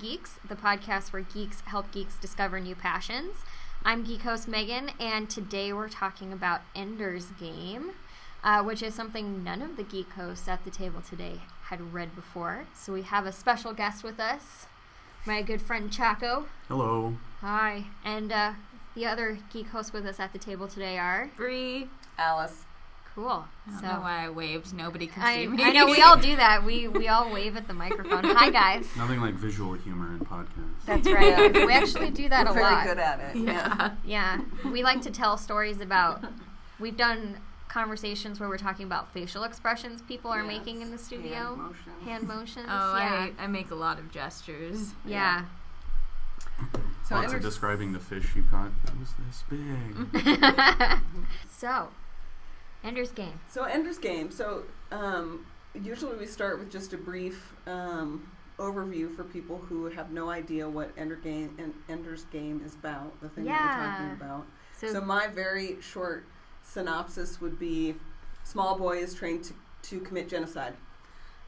Geeks, the podcast where geeks help geeks discover new passions. I'm geek host Megan, and today we're talking about Ender's Game, which is something none of the geek hosts at the table today had read before. So we have a special guest with us, my good friend Chako. Hello. Hi. And the other geek hosts with us at the table today are... Bree. Alice. Cool. I don't know why I waved. Nobody can see me. I know, we all do that. We all wave at the microphone. Hi, guys. Nothing like visual humor in podcasts. That's right. We actually do that We're a lot. very good at it. Yeah. We like to tell stories about... We've done conversations where we're talking about facial expressions people are making in the studio. Hand motions. Oh, yeah. I make a lot of gestures. Yeah. So lots of describing the fish you caught. It was this big. So, Ender's Game. So, usually we start with just a brief overview for people who have no idea what Ender's Game is about, the thing that we're talking about. So my very short synopsis would be, small boy is trained to commit genocide.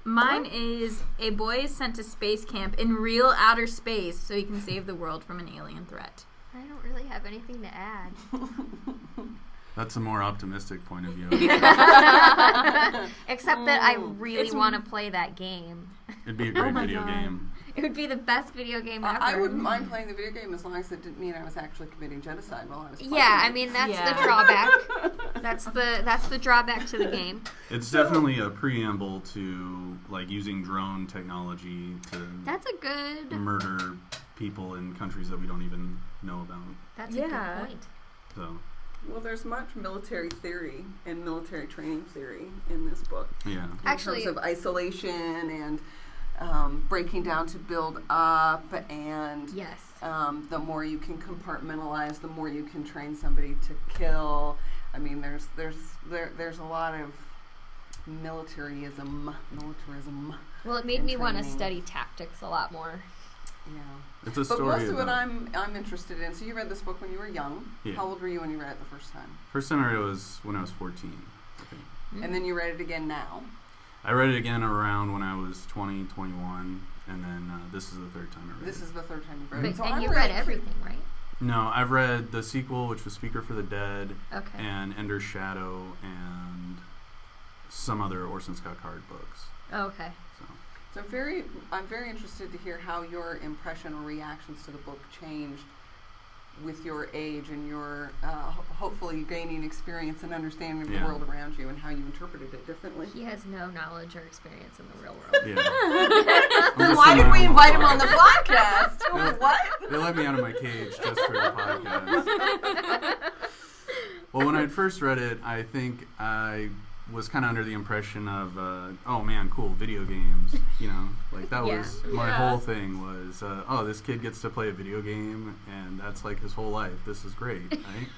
Mine is, a boy is sent to space camp in real outer space so he can save the world from an alien threat. I don't really have anything to add. That's a more optimistic point of view. Except that I really want to play that game. It'd be a great video game. It would be the best video game ever. I wouldn't mind playing the video game as long as it didn't mean I was actually committing genocide while I was playing. Yeah, I mean that's the drawback. That's the drawback to the game. It's definitely a preamble to like using drone technology to murder people in countries that we don't even know about. That's a good point. So. Well, there's much military theory and military training theory in this book. Yeah. In terms of isolation and breaking down to build up, and the more you can compartmentalize, the more you can train somebody to kill. I mean, there's a lot of militarism. Well, it made me want to study tactics a lot more. Yeah. It's a story. But most of what I'm interested in. So you read this book when you were young. Yeah. How old were you when you read it the first time? First time I read it was when I was 14. I think. And then you read it again now. I read it again around when I was 20, 21, and then this is the third time I read it. This is the third time you read it. So and you read everything, right? No, I've read the sequel, which was Speaker for the Dead, and Ender's Shadow, and some other Orson Scott Card books. Oh, okay. So I'm very interested to hear how your impression or reactions to the book changed with your age and your hopefully gaining experience and understanding of the world around you, and how you interpreted it differently. He has no knowledge or experience in the real world. Yeah. Why did we invite him on the podcast? What? They let me out of my cage just for the podcast. Well, when I first read it, I think I was kind of under the impression of, oh man, cool, video games, you know, like that was my whole thing was, oh, this kid gets to play a video game and that's like his whole life. This is great, right?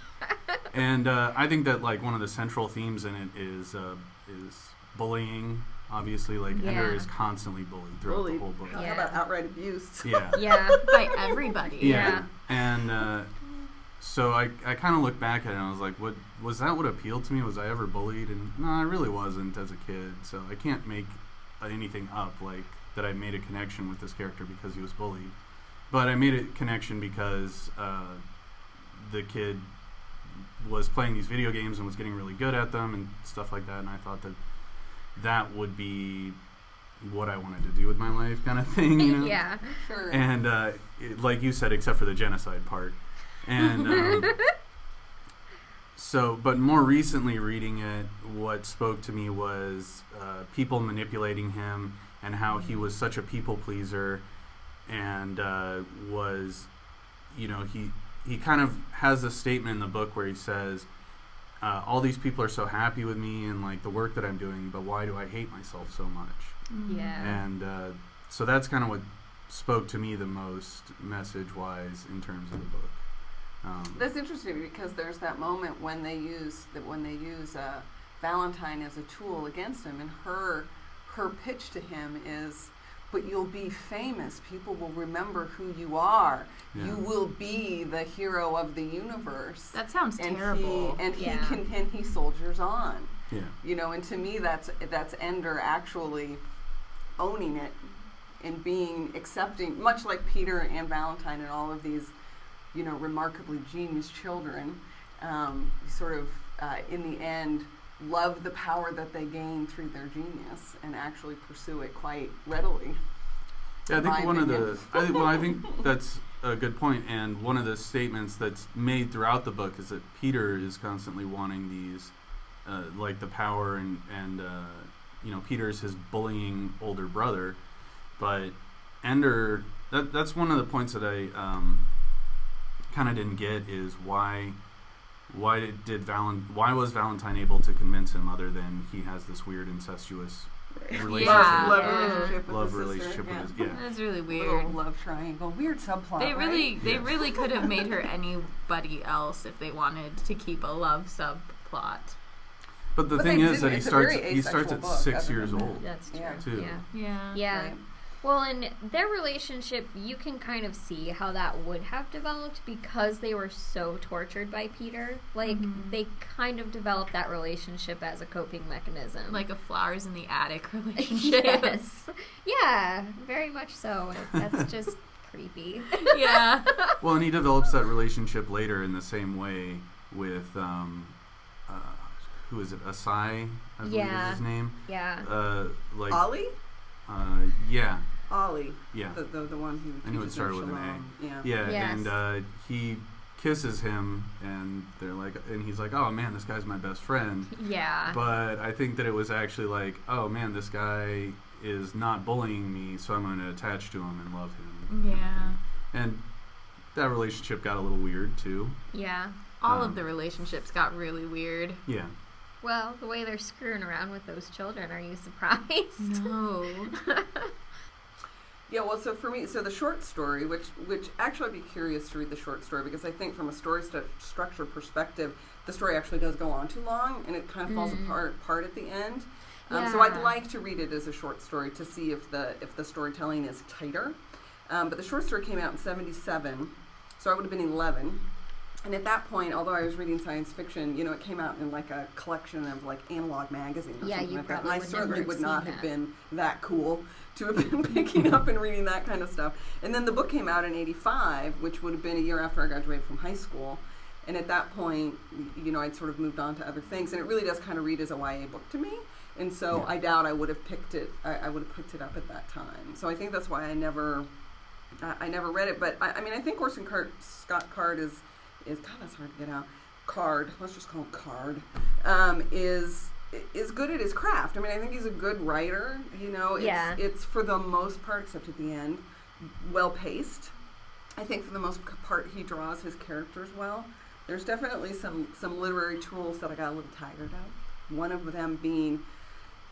And I think that like one of the central themes in it is bullying. Obviously, like Ender is constantly bullied throughout the whole book. How about outright abuse? Yeah, by everybody. Yeah. And so I kind of looked back at it and I was like, was that what appealed to me? Was I ever bullied? And no, I really wasn't as a kid. So I can't make anything up like that I made a connection with this character because he was bullied. But I made a connection because the kid was playing these video games and was getting really good at them and stuff like that. And I thought that would be what I wanted to do with my life kind of thing, you know? Yeah, sure. And like you said, except for the genocide part. And but more recently reading it, what spoke to me was people manipulating him and how he was such a people pleaser and was, you know, he kind of has a statement in the book where he says, all these people are so happy with me and like the work that I'm doing, but why do I hate myself so much? Yeah. And so that's kind of what spoke to me the most message-wise in terms of the book. That's interesting because there's that moment when they use Valentine as a tool against him, and her pitch to him is, but you'll be famous. People will remember who you are. Yeah. You will be the hero of the universe. That sounds terrible. He soldiers on. Yeah. You know, and to me that's Ender actually owning it and being accepting, much like Peter and Valentine and all of these, remarkably genius children, sort of, in the end, love the power that they gain through their genius and actually pursue it quite readily. Yeah, I think that's a good point, and one of the statements that's made throughout the book is that Peter is constantly wanting these, like the power, and Peter's his bullying older brother, but Ender, that's one of the points that I kind of didn't get, is why was Valentine able to convince him, other than he has this weird incestuous relationship? Love relationship with his That's really weird. Little love triangle, weird subplot. They really could have made her anybody else if they wanted to keep a love subplot. But the thing is that he starts at 6 years old. That's true. Too. Yeah. Right. Well, in their relationship, you can kind of see how that would have developed because they were so tortured by Peter. Like, they kind of developed that relationship as a coping mechanism. Like a flowers in the attic relationship. Yes. Yeah, very much so. That's just creepy. Yeah. Well, and he develops that relationship later in the same way with, who is it? Asai, I believe is his name. Yeah. Like Ollie? Yeah. Ollie. Yeah. The one who I knew it started with an A. Yeah. Yeah, Yes. and he kisses him, and he's like, oh man, this guy's my best friend. Yeah. But I think that it was actually like, oh man, this guy is not bullying me, so I'm going to attach to him and love him. Yeah. And that relationship got a little weird too. Yeah. All of the relationships got really weird. Yeah. Well, the way they're screwing around with those children, are you surprised? No. Yeah, well, so for me, the short story, which actually I'd be curious to read the short story, because I think from a story structure perspective, the story actually does go on too long, and it kind of falls apart at the end. So I'd like to read it as a short story to see if the storytelling is tighter. But the short story came out in 1977, so I would have been 11. And at that point, although I was reading science fiction, it came out in like a collection of like Analog magazine or something like that. And I certainly would not have been that cool to have been picking up and reading that kind of stuff. And then the book came out in 1985, which would have been a year after I graduated from high school. And at that point, I'd sort of moved on to other things. And it really does kind of read as a YA book to me. And so I doubt I would have picked it. I would have picked it up at that time. So I think that's why I never read it. But I mean, I think Orson Scott Card is God, that's hard to get out. Card, let's just call him Card, is good at his craft. I mean, I think he's a good writer. It's for the most part, except at the end, well paced. I think for the most part, he draws his characters well. There's definitely some literary tools that I got a little tired of. One of them being,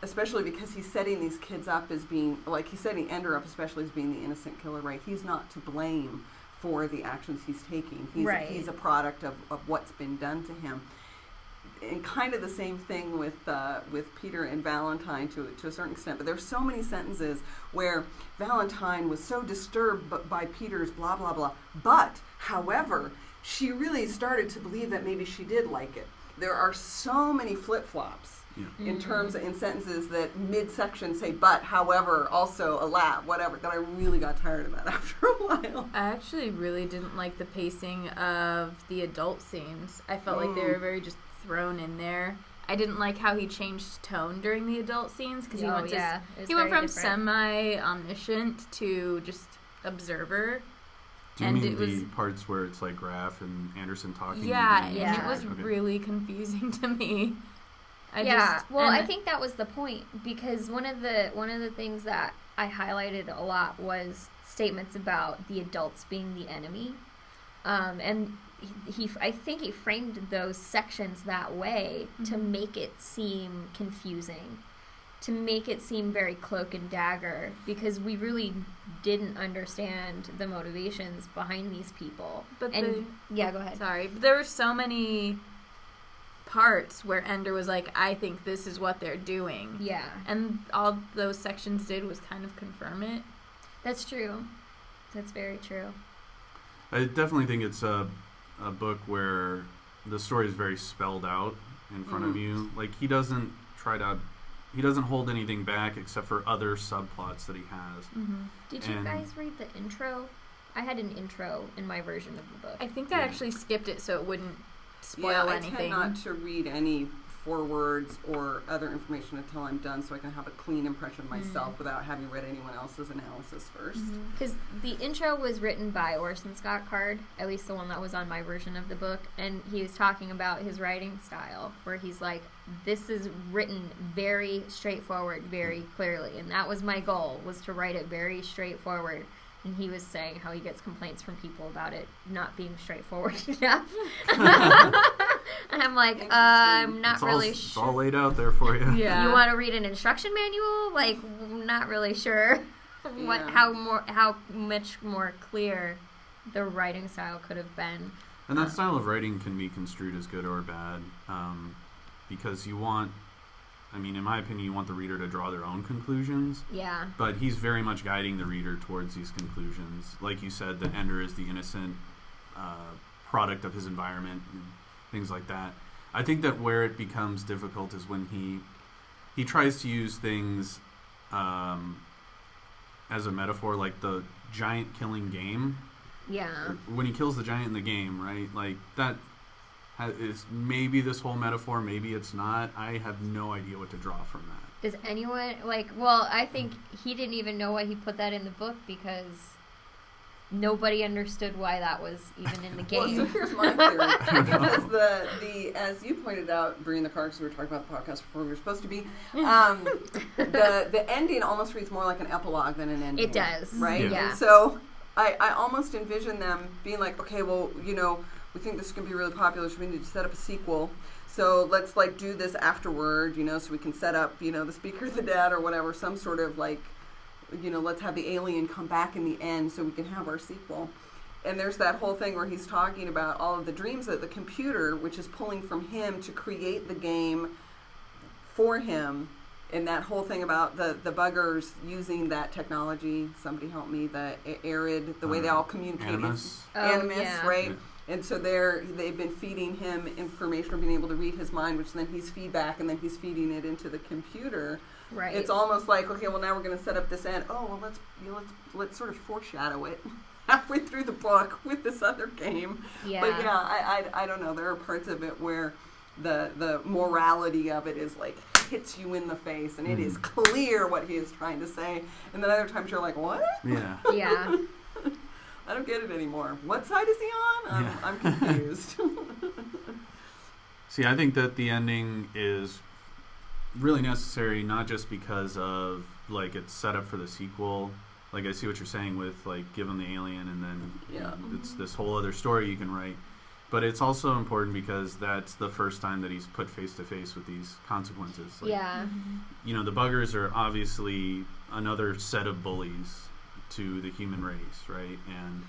especially because he's setting these kids up as being, like he's setting Ender up especially as being the innocent killer, right? He's not to blame for the actions he's taking. He's a product of what's been done to him. And kind of the same thing with Peter and Valentine to a certain extent. But there's so many sentences where Valentine was so disturbed by Peter's blah, blah, blah. But, however, she really started to believe that maybe she did like it. There are so many flip-flops. Yeah. In sentences that midsection say but, however, also, alas, whatever, that I really got tired of that after a while. I actually really didn't like the pacing of the adult scenes. I felt like they were very just thrown in there. I didn't like how he changed tone during the adult scenes because he went from semi-omniscient to just observer. Do you mean the parts where it's like Graff and Anderson talking? Yeah, and it was really confusing to me. I think that was the point, because one of the things that I highlighted a lot was statements about the adults being the enemy, and I think he framed those sections that way to make it seem confusing, to make it seem very cloak and dagger, because we really didn't understand the motivations behind these people. Go ahead. Sorry, but there were so many parts where Ender was like, I think this is what they're doing. Yeah. And all those sections did was kind of confirm it. That's true. That's very true. I definitely think it's a book where the story is very spelled out in front of you. Like, he doesn't try to doesn't hold anything back except for other subplots that he has. Mm-hmm. Did you guys read the intro? I had an intro in my version of the book. I think I actually skipped it so it wouldn't spoil anything. I tend not to read any forewords or other information until I'm done, so I can have a clean impression myself without having read anyone else's analysis first. Because the intro was written by Orson Scott Card, at least the one that was on my version of the book, and he was talking about his writing style, where he's like, this is written very straightforward, very clearly, and that was my goal, was to write it very straightforward. And he was saying how he gets complaints from people about it not being straightforward enough. And I'm like, I'm not really sure. It's all laid out there for you. Yeah. You want to read an instruction manual? Like, not really sure how much more clear the writing style could have been. And that style of writing can be construed as good or bad, because you want, I mean, in my opinion, you want the reader to draw their own conclusions. Yeah. But he's very much guiding the reader towards these conclusions. Like you said, that Ender is the innocent product of his environment and things like that. I think that where it becomes difficult is when he tries to use things as a metaphor, like the giant killing game. Yeah. When he kills the giant in the game, right? Like, that is maybe this whole metaphor, maybe it's not. I have no idea what to draw from that. Does anyone, I think he didn't even know why he put that in the book, because nobody understood why that was even in the game. Well, so here's my theory. Because the as you pointed out during the card, because we were talking about the podcast before we were supposed to be, the ending almost reads more like an epilogue than an ending. It does. Right? Yeah. And so I almost envision them being like, okay, well, we think this is going to be really popular, so we need to set up a sequel. So let's, do this afterward, so we can set up, the Speaker of the Dead or whatever, some sort of, let's have the alien come back in the end so we can have our sequel. And there's that whole thing where he's talking about all of the dreams that the computer, which is pulling from him to create the game for him, and that whole thing about the buggers using that technology, somebody help me, the arid, the way they all communicate. Animus, right? Yeah. And so they've been feeding him information or being able to read his mind, which then he's feedback, and then he's feeding it into the computer. Right. It's almost like, okay, well, now we're going to set up this end. Oh, well, let's sort of foreshadow it halfway through the book with this other game. Yeah. But I don't know. There are parts of it where the morality of it is hits you in the face, and it is clear what he is trying to say. And then other times you're like, what? Yeah. Yeah. I don't get it anymore. What side is he on? I'm confused. See, I think that the ending is really necessary, not just because of, it's set up for the sequel. I see what you're saying with, give him the alien, and then it's this whole other story you can write. But it's also important because that's the first time that he's put face-to-face with these consequences. Yeah. The buggers are obviously another set of bullies to the human race, right? And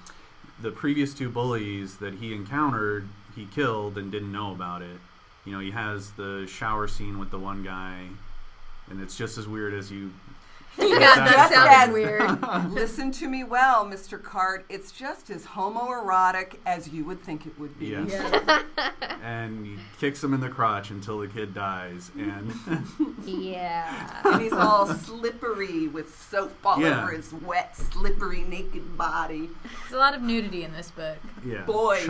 the previous two bullies that he encountered, he killed and didn't know about it. He has the shower scene with the one guy, and it's just as weird as you... Yeah, that sounds weird. Listen to me well, Mr. Card. It's just as homoerotic as you would think it would be. Yes. Yeah. And he kicks him in the crotch until the kid dies, and... Yeah. And he's all slippery with soap all over his wet, slippery, naked body. There's a lot of nudity in this book. Yeah. Boy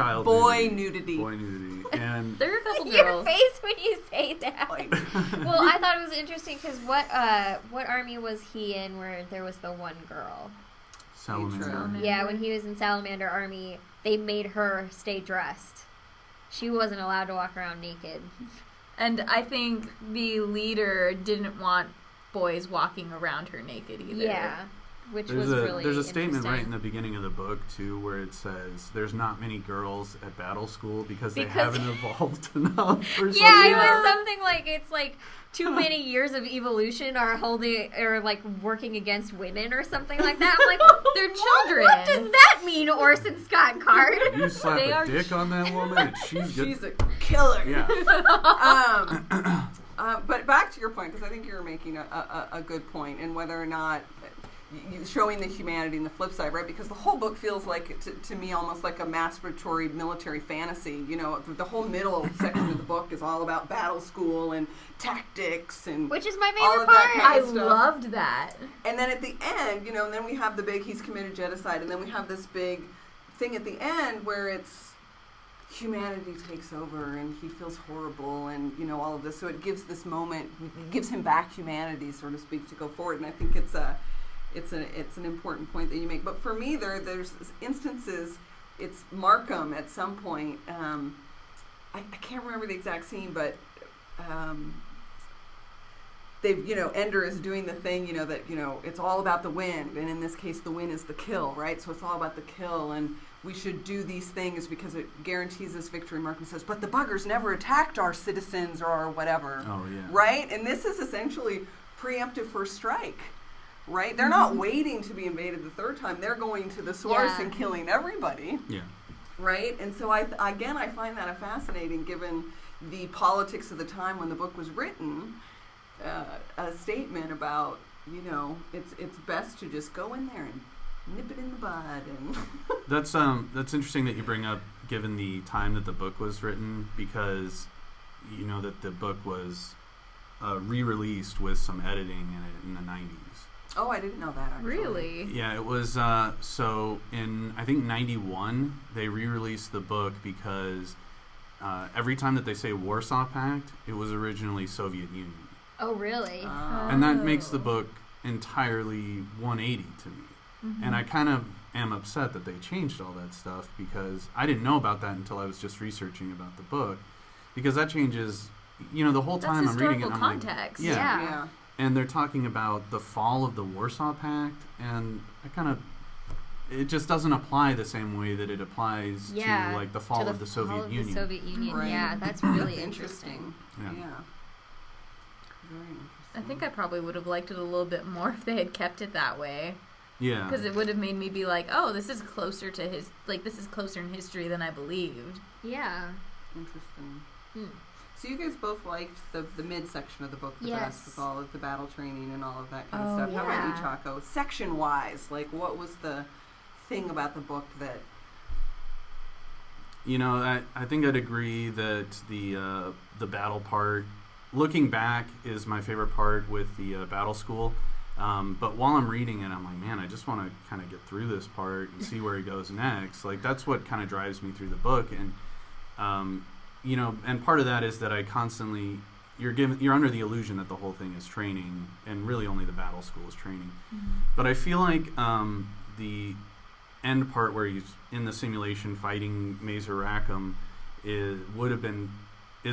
nudity. Boy nudity. And there are a couple girls. Your face when you say that. Well, I thought it was interesting because what army was he in where there was the one girl? Salamander. Yeah, when he was in Salamander Army, they made her stay dressed. She wasn't allowed to walk around naked. And I think the leader didn't want boys walking around her naked either. Yeah, which was really There's a statement right in the beginning of the book, too, where it says there's not many girls at battle school because they haven't evolved enough or something. Yeah, it was something it's too many years of evolution are working against women or something like that. I'm like, they're children. What does that mean, Orson Scott Card? You slap a dick on that woman and she's a killer. Yeah. But back to your point, because I think you're making a good point, and whether or not showing the humanity and the flip side, right? Because the whole book feels like, to me, almost like a masturbatory military fantasy. You know, the whole middle section of the book is all about battle school and tactics and which is my all favorite of that part. kind I of stuff. loved that. And then at the end, you know, and then we have the big, he's committed genocide, and then we have this big thing at the end where it's humanity takes over and he feels horrible and, you know, all of this. So it gives this moment, it gives him back humanity, so to speak, to go forward. And I think it's an important point that you make. But for me, there's instances, it's Markham at some point. I can't remember the exact scene, but they've, you know, Ender is doing the thing, you know, that, you know, it's all about the win. And in this case, the win is the kill, right? So it's all about the kill. And we should do these things because it guarantees us victory. Markham says, but the buggers never attacked our citizens or whatever. Oh, yeah. Right? And this is essentially preemptive first strike. Right? They're not waiting to be invaded the third time. They're going to the source and killing everybody. Yeah. Right? And so I find that fascinating given the politics of the time when the book was written. A statement about, you know, it's best to just go in there and nip it in the bud. And that's interesting that you bring up, given the time that the book was written, because you know that the book was re-released with some editing in it in the 90s. Oh, I didn't know that, actually. Really? Yeah, it was, so in, I think, 91, they re-released the book because every time that they say Warsaw Pact, it was originally Soviet Union. Oh, really? And that makes the book entirely 180 to me. Mm-hmm. And I kind of am upset that they changed all that stuff, because I didn't know about that until I was just researching about the book, because that changes, you know, the whole time I'm reading it, I'm context. like, Yeah. And they're talking about the fall of the Warsaw Pact, and it just doesn't apply the same way that it applies to like the fall of the Soviet Union. The Soviet Union, right. Yeah, that's really That's interesting. Yeah. Very interesting. I think I probably would have liked it a little bit more if they had kept it that way. Yeah. Because it would have made me be like, oh, this is closer to this is closer in history than I believed. Yeah. Interesting. So you guys both liked the midsection of the book the best, with all of the battle training and all of that kind of stuff. Yeah. How about you, Chako? Section-wise, like, what was the thing about the book that... You know, I think I'd agree that the battle part, looking back, is my favorite part with the battle school. But while I'm reading it, I'm like, man, I just want to kind of get through this part and see where he goes next. Like, that's what kind of drives me through the book. And, you know, and part of that is that I constantly, you're under the illusion that the whole thing is training, and really only the battle school is training. Mm-hmm. But I feel like the end part where he's in the simulation fighting Mazer Rackham is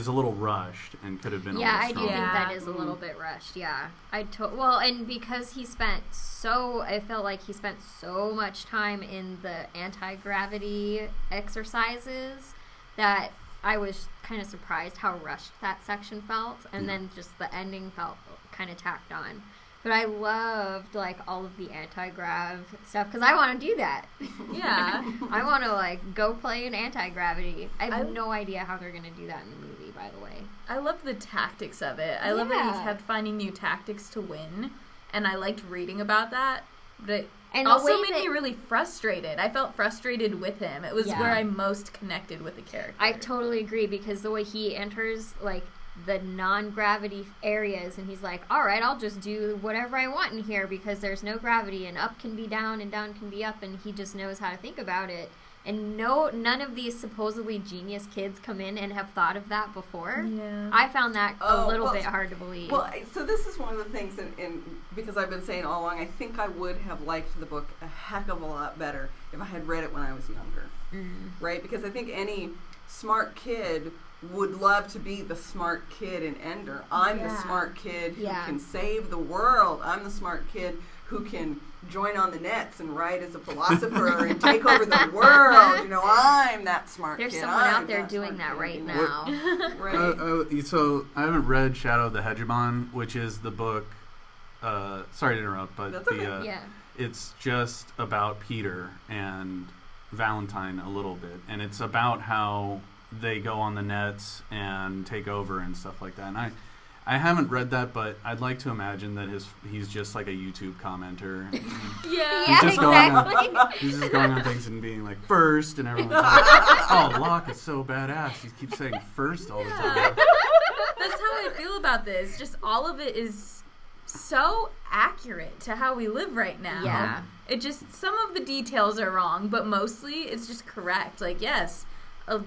a little rushed and could have been. Yeah, a I little do think stronger. that is a little bit rushed. Yeah, and because I felt like he spent so much time in the anti-gravity exercises that I was kind of surprised how rushed that section felt, and then just the ending felt kind of tacked on. But I loved, like, all of the anti-grav stuff, because I want to do that. Yeah. I want to, like, go play in anti-gravity. I have no idea how they're going to do that in the movie, by the way. I loved the tactics of it. I love that he kept finding new tactics to win, and I liked reading about that. But it also made me really frustrated. I felt frustrated with him. It was where I most connected with the character. I totally agree, because the way he enters, like, the non-gravity areas, and he's like, all right, I'll just do whatever I want in here because there's no gravity, and up can be down and down can be up, and he just knows how to think about it. And none of these supposedly genius kids come in and have thought of that before. Yeah. I found that a little bit hard to believe. Well, so this is one of the things, because I've been saying all along, I think I would have liked the book a heck of a lot better if I had read it when I was younger. Mm-hmm. Right? Because I think any smart kid would love to be the smart kid in Ender. I'm the smart kid who can save the world. I'm the smart kid who can join on the nets and write as a philosopher and take over the world. You know, I'm that smart kid. There's someone out there doing that right now. Right. So I haven't read Shadow of the Hegemon, which is the book. Sorry to interrupt, but it's just about Peter and Valentine a little bit, and it's about how they go on the nets and take over and stuff like that. And I haven't read that, but I'd like to imagine that he's just like a YouTube commenter. Yeah, exactly. He's just going on things and being like, first, and everyone's like, oh, Locke is so badass. He keeps saying first all the time. That's how I feel about this. Just all of it is so accurate to how we live right now. Yeah. It just, some of the details are wrong, but mostly it's just correct. Like, yes,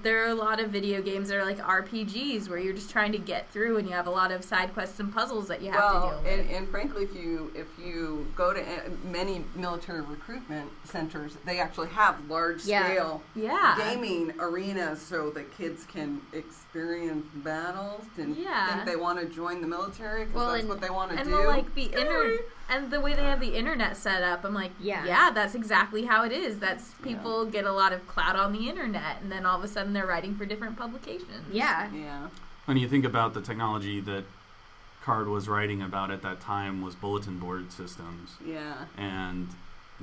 there are a lot of video games that are like RPGs where you're just trying to get through and you have a lot of side quests and puzzles that you have to deal with. And frankly, if you go to many military recruitment centers, they actually have large-scale gaming arenas so that kids can experience battles and think they want to join the military because that's what they want to do. And the way they have the internet set up, I'm like, yeah, that's exactly how it is. That's people get a lot of clout on the internet, and then all of a sudden they're writing for different publications. Yeah. When you think about the technology that Card was writing about at that time was bulletin board systems. Yeah. And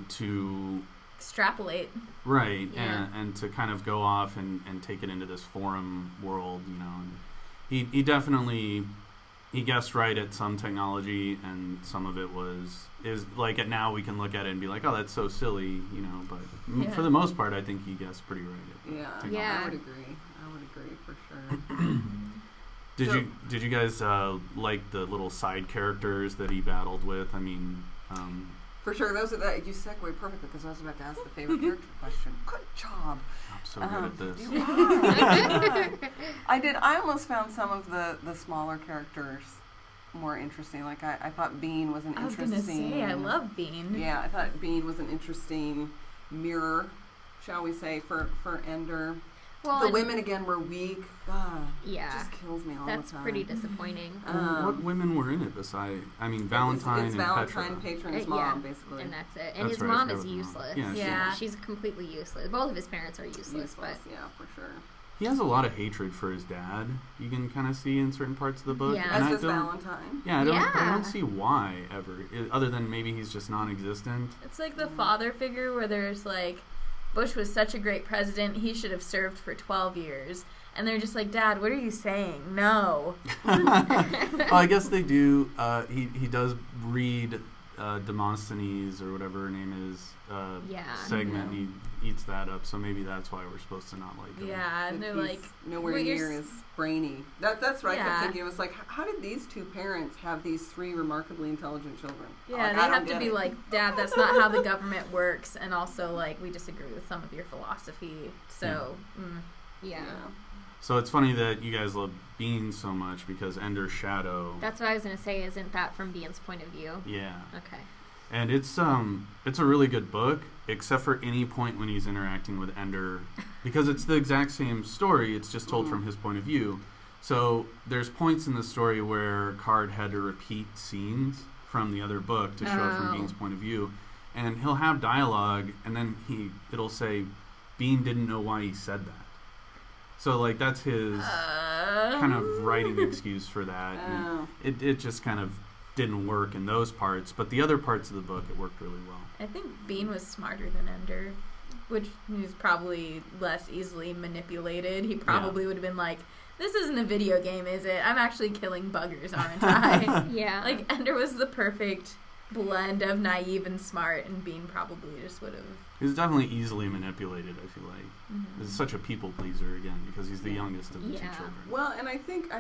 to extrapolate. Right. Yeah. And to kind of go off and take it into this forum world, you know. And he definitely... He guessed right at some technology, and some of it is like now we can look at it and be like, oh, that's so silly, you know. But for the most part, I think he guessed pretty right at technology. I would agree for sure. Did you guys like the little side characters that he battled with? I mean, for sure, those are that you segued perfectly because I was about to ask the favorite character question. Good job. I'm so good at this. I did. I almost found some of the smaller characters more interesting. Like I thought Bean was an interesting. I was gonna say I love Bean. Yeah, I thought Bean was an interesting mirror, shall we say, for Ender. Well, the women again were weak. It just kills me all the time. That's pretty disappointing. What women were in it besides? I mean, Valentine it's and Valentine, Petra. Patron's mom, basically. And that's it. And his mom is useless. Yeah, she's completely useless. Both of his parents are useless. But yeah, for sure. He has a lot of hatred for his dad. You can kind of see in certain parts of the book. Yeah, that's just Valentine. Yeah, I don't see why ever, other than maybe he's just non-existent. It's like the father figure where there's like, Bush was such a great president, he should have served for 12 years. And they're just like, Dad, what are you saying? No. Well, I guess they do. He does read Demosthenes, or whatever her name is, segment. He eats that up, so maybe that's why we're supposed to not like him. Yeah, and they're like... nowhere near as brainy. That's right. I kept thinking, it was like, how did these two parents have these three remarkably intelligent children? Yeah, they have to be like, Dad, that's not how the government works, and also, like, we disagree with some of your philosophy, so... Yeah. So it's funny that you guys love Bean so much because Ender's Shadow... That's what I was going to say. Isn't that from Bean's point of view? Yeah. Okay. And it's a really good book, except for any point when he's interacting with Ender, because it's the exact same story. It's just told from his point of view. So there's points in the story where Card had to repeat scenes from the other book to show it from Bean's point of view, and he'll have dialogue, and then it'll say, Bean didn't know why he said that. So like that's his kind of writing excuse for that. It just kind of didn't work in those parts, but the other parts of the book it worked really well. I think Bean was smarter than Ender, which was probably less easily manipulated. He probably would have been like, this isn't a video game, is it? I'm actually killing buggers, aren't I? Yeah. Like Ender was the perfect blend of naive and smart, and Bean probably just would have... He's definitely easily manipulated, I feel like. He's such a people pleaser, again, because he's the youngest of the two children. Well, and I think,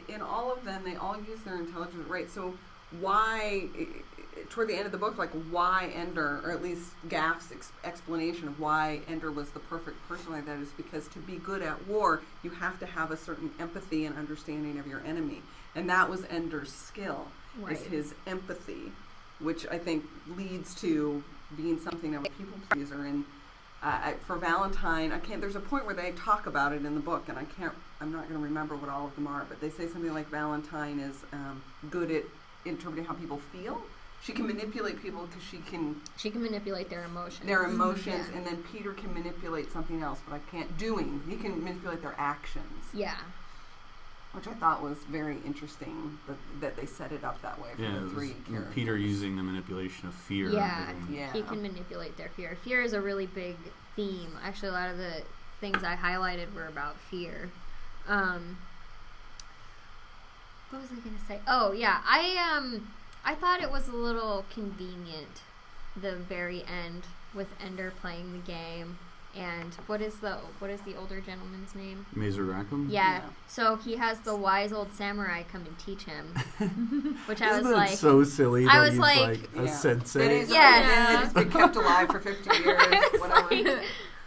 in all of them, they all use their intelligence, right? So why, toward the end of the book, like why Ender, or at least Gaff's explanation of why Ender was the perfect person like that is because to be good at war, you have to have a certain empathy and understanding of your enemy. And that was Ender's skill, is his empathy, which I think leads to being something of a people pleaser. And for Valentine, there's a point where they talk about it in the book, and I'm not going to remember what all of them are, but they say something like Valentine is good at interpreting how people feel. She can manipulate people because she can manipulate their emotions. And then Peter can manipulate something else, but he can manipulate their actions. Yeah. Which I thought was very interesting that they set it up that way for the three characters. Peter using the manipulation of fear. Yeah, he can manipulate their fear. Fear is a really big theme. Actually, a lot of the things I highlighted were about fear. What was I gonna say? Oh yeah, I thought it was a little convenient, the very end with Ender playing the game. And what is the older gentleman's name? Mazer Rackham? Yeah. So he has the wise old samurai come and teach him. Which I was Isn't like, that so silly that he's like a sensei? It is, yes. It's been kept alive for 50 years. Whatever. Like,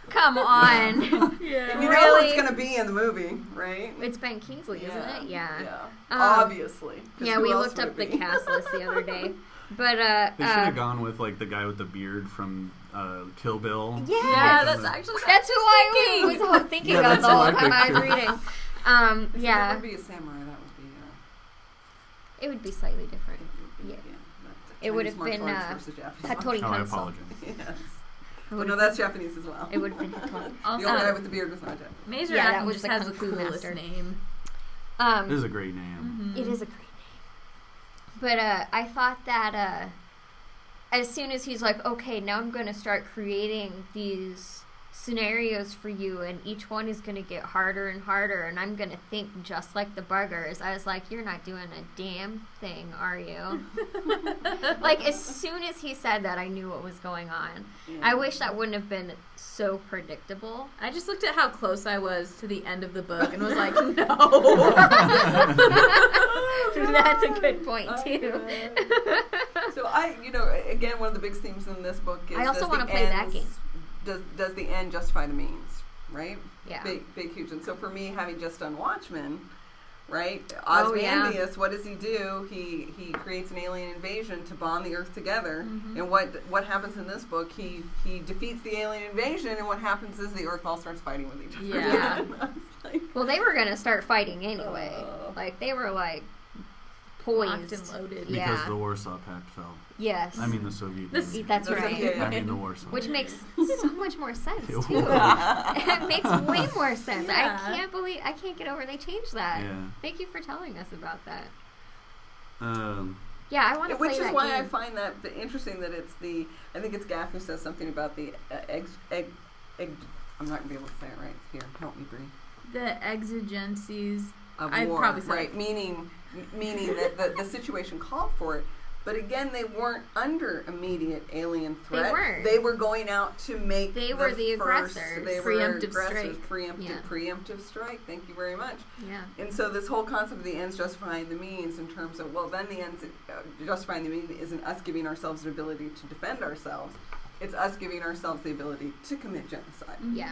come on. Yeah. You know Really? it's going to be in the movie, right? It's Ben Kingsley, isn't it? Yeah. Obviously. 'Cause Yeah, who we else looked would up it the be? cast list the other day. But They should have gone with like the guy with the beard from Kill Bill. yeah, that's actually that's who I was thinking Yeah, of that's the who whole I time I was pictured. reading. If Yeah, it would be a samurai, that would be... it would be slightly different. Yeah. It would have Chinese been martial arts versus Japanese Hattori Oh, I Hanzo. apologize. Yes. It Well, would no, that's Japanese as well. It would have been Hattori. The only Also, guy with the beard was not Japanese. Mazer Yeah, that Rackham was just the has Kung the Fu coolest master. name. It is a great name. It is a great name. But I thought that as soon as he's like, okay, now I'm going to start creating these scenarios for you, and each one is going to get harder and harder, and I'm going to think just like the buggers. I was like, you're not doing a damn thing, are you? Like, as soon as he said that, I knew what was going on. Yeah. I wish that wouldn't have been so predictable. I just looked at how close I was to the end of the book and was like, no. That's a good point, too. So again, one of the big themes in this book is I also does want the to play that ends- game. Does the end justify the means, right? Yeah. Big, huge. And so for me, having just done Watchmen, right? Oh, yeah. Ozymandias, what does he do? He creates an alien invasion to bond the Earth together. Mm-hmm. And what happens in this book? He defeats the alien invasion, and what happens is the Earth all starts fighting with each other. Yeah. again. I was like, Well, they were going to start fighting anyway. Like, they were, like, Locked poised. and loaded. Because Yeah. the Warsaw Pact fell. Yes. I mean the Soviet Union. That's That's right. okay. I mean the Warsaw. Which makes so much more sense, It too. would. It makes way more sense. Yeah. I can't get over they changed that. Yeah. Thank you for telling us about that. Um, Yeah, I want to play Which is that why I game. find that interesting that it's I think it's Gaff who says something about the egg. I'm not gonna be able to say it right. Here, help me, Bree. The exigencies. Of I'd war, probably say right? Meaning that the situation called for it. But again, they weren't under immediate alien threat. weren't. They were going out to make. They were the first- aggressors. They Preemptive were aggressors. strike. Preemptive strike. Thank you very much. Yeah. And so this whole concept of the ends justifying the means, in terms of then the ends justifying the means isn't us giving ourselves an ability to defend ourselves. It's us giving ourselves the ability to commit genocide. Yeah.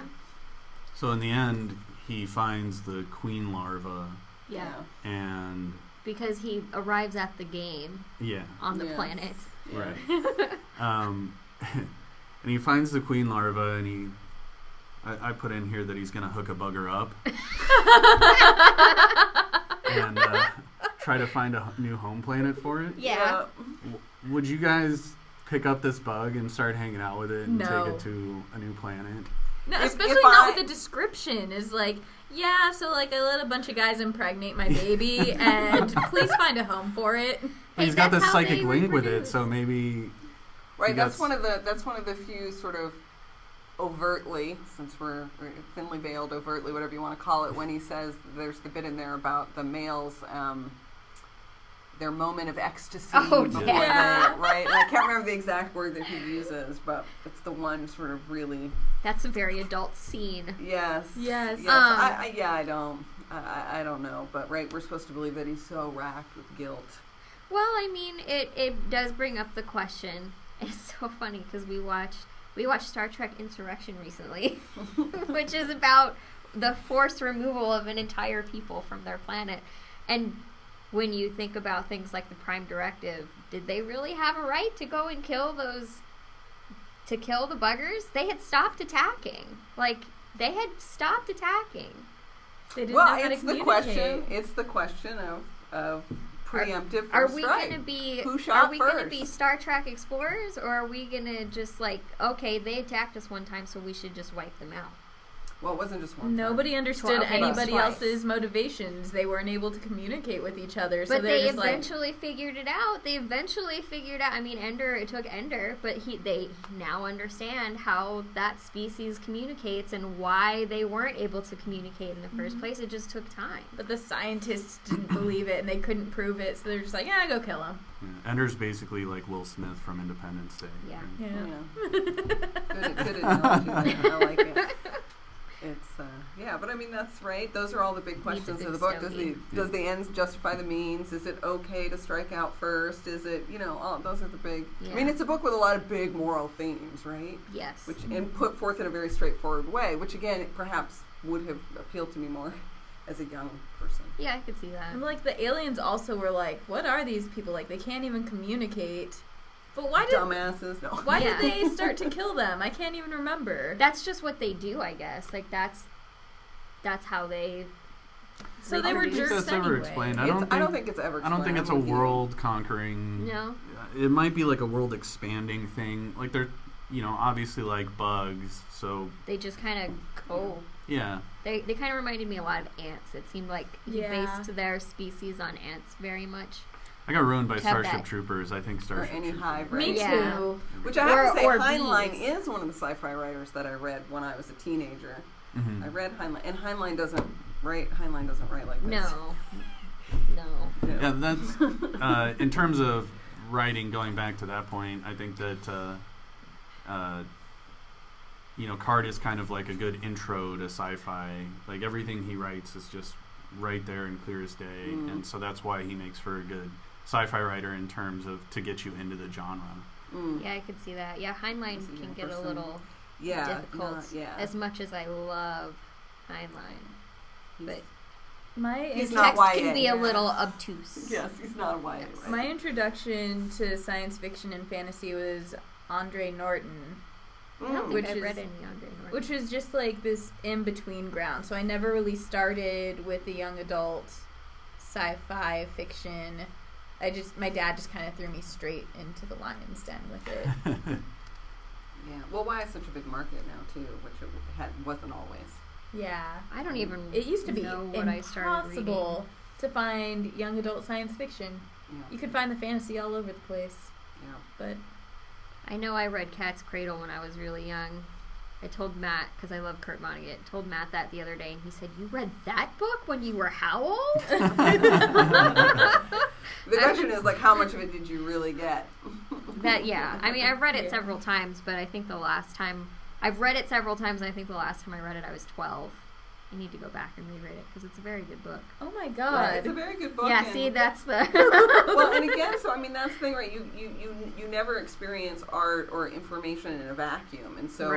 so in the end, he finds the queen larva, Yeah. and Because he arrives at the game yeah, on the Yes. planet. right. And he finds the queen larva, and I put in here that he's gonna hook a bugger up and try to find a new home planet for it. Yeah. Would you guys pick up this bug and start hanging out with it and No. take it to a new planet? No, If especially I- not with the description. Is like, yeah, so like I let a bunch of guys impregnate my baby, and please find a home for it. Hey, He's got that's this how psychic they link with it, reproduce. so maybe Right, that's That's- one of the few sort of overtly, since we're thinly veiled, overtly, whatever you want to call it, when he says there's the bit in there about the males, their moment of ecstasy Oh, before yeah. right? And I can't remember the exact word that he uses, but it's the one sort of really That's a very adult scene. yes. Yes. I don't know, but right, we're supposed to believe that he's so racked with guilt. Well, I mean, it does bring up the question. It's so funny because we watched Star Trek Insurrection recently, which is about the forced removal of an entire people from their planet. And when you think about things like the Prime Directive, did they really have a right to go and kill the buggers? They had stopped attacking. They had stopped attacking. They didn't Well, know how to it's the communicate. question. It's the question of preemptive Are first we strike. gonna be Who shot are we gonna first? be Star Trek explorers, or are we gonna just okay, they attacked us one time, so we should just wipe them out? Well, it wasn't just one. Nobody understood anybody else's motivations. They weren't able to communicate with each other. So but they just eventually figured it out. I mean, it took Ender, but they now understand how that species communicates and why they weren't able to communicate in the first place. It just took time. But the scientists didn't believe it, and they couldn't prove it, so they're just like, go kill him. Yeah. Ender's basically like Will Smith from Independence Day. Yeah. Right? Good analogy. I like it. It's but I mean that's right. Those are all the big questions of the book. Does the ends justify the means? Is it okay to strike out first? Is it those are the big. I mean, it's a book with a lot of big moral themes, right? Yes. Which and put forth in a very straightforward way, which again perhaps would have appealed to me more as a young person. Yeah, I could see that. And like the aliens also were like, what are these people like? They can't even communicate. But why did dumbasses? No. Why did they start to kill them? I can't even remember. That's just what they do, I guess. Like that's how they. So they were jerks that's anyway. Ever explained. I don't think it's ever explained. I don't think it's a world conquering. No. It might be like a world expanding thing. Like they're, obviously like bugs. So they just kind of go. Yeah. They kind of reminded me a lot of ants. It seemed like he based their species on ants very much. I got ruined by Starship Troopers. I think Starship or any Troopers. hive, right? Me too. Which I have to say, Heinlein is one of the sci-fi writers that I read when I was a teenager. Mm-hmm. I read Heinlein, and Heinlein doesn't write like this. No. Yeah, that's in terms of writing. Going back to that point, I think that Card is kind of like a good intro to sci-fi. Like everything he writes is just right there and clear as day, and so that's why he makes for a good sci-fi writer in terms of to get you into the genre. Yeah, I could see that. Yeah, Heinlein can get a little difficult. As much as I love Heinlein, but his text can be a little obtuse. Yes, he's not a YA. Right? My introduction to science fiction and fantasy was Andre Norton. I don't think I've read any Andre Norton. Which was just like this in-between ground. So I never really started with the young adult sci-fi fiction. My dad just kind of threw me straight into the lion's den with it. Yeah. Well, why it's such a big market now too, which it wasn't always. Yeah. I don't even. It used to be impossible to find young adult science fiction. Yeah. You could find the fantasy all over the place. Yeah. But I know I read Cat's Cradle when I was really young. I told Matt, because I love Kurt Vonnegut, told Matt that the other day, and he said, "You read that book when you were how old?" The question is, like, how much of it did you really get? I mean, I've read it several times, but I think the last time... I've read it several times, and I think the last time I read it, I was 12. I need to go back and reread it, because it's a very good book. Oh my god. Well, it's a very good book. Yeah, see, that's the... Well, and again, so, I mean, that's the thing, right? You never experience art or information in a vacuum. And so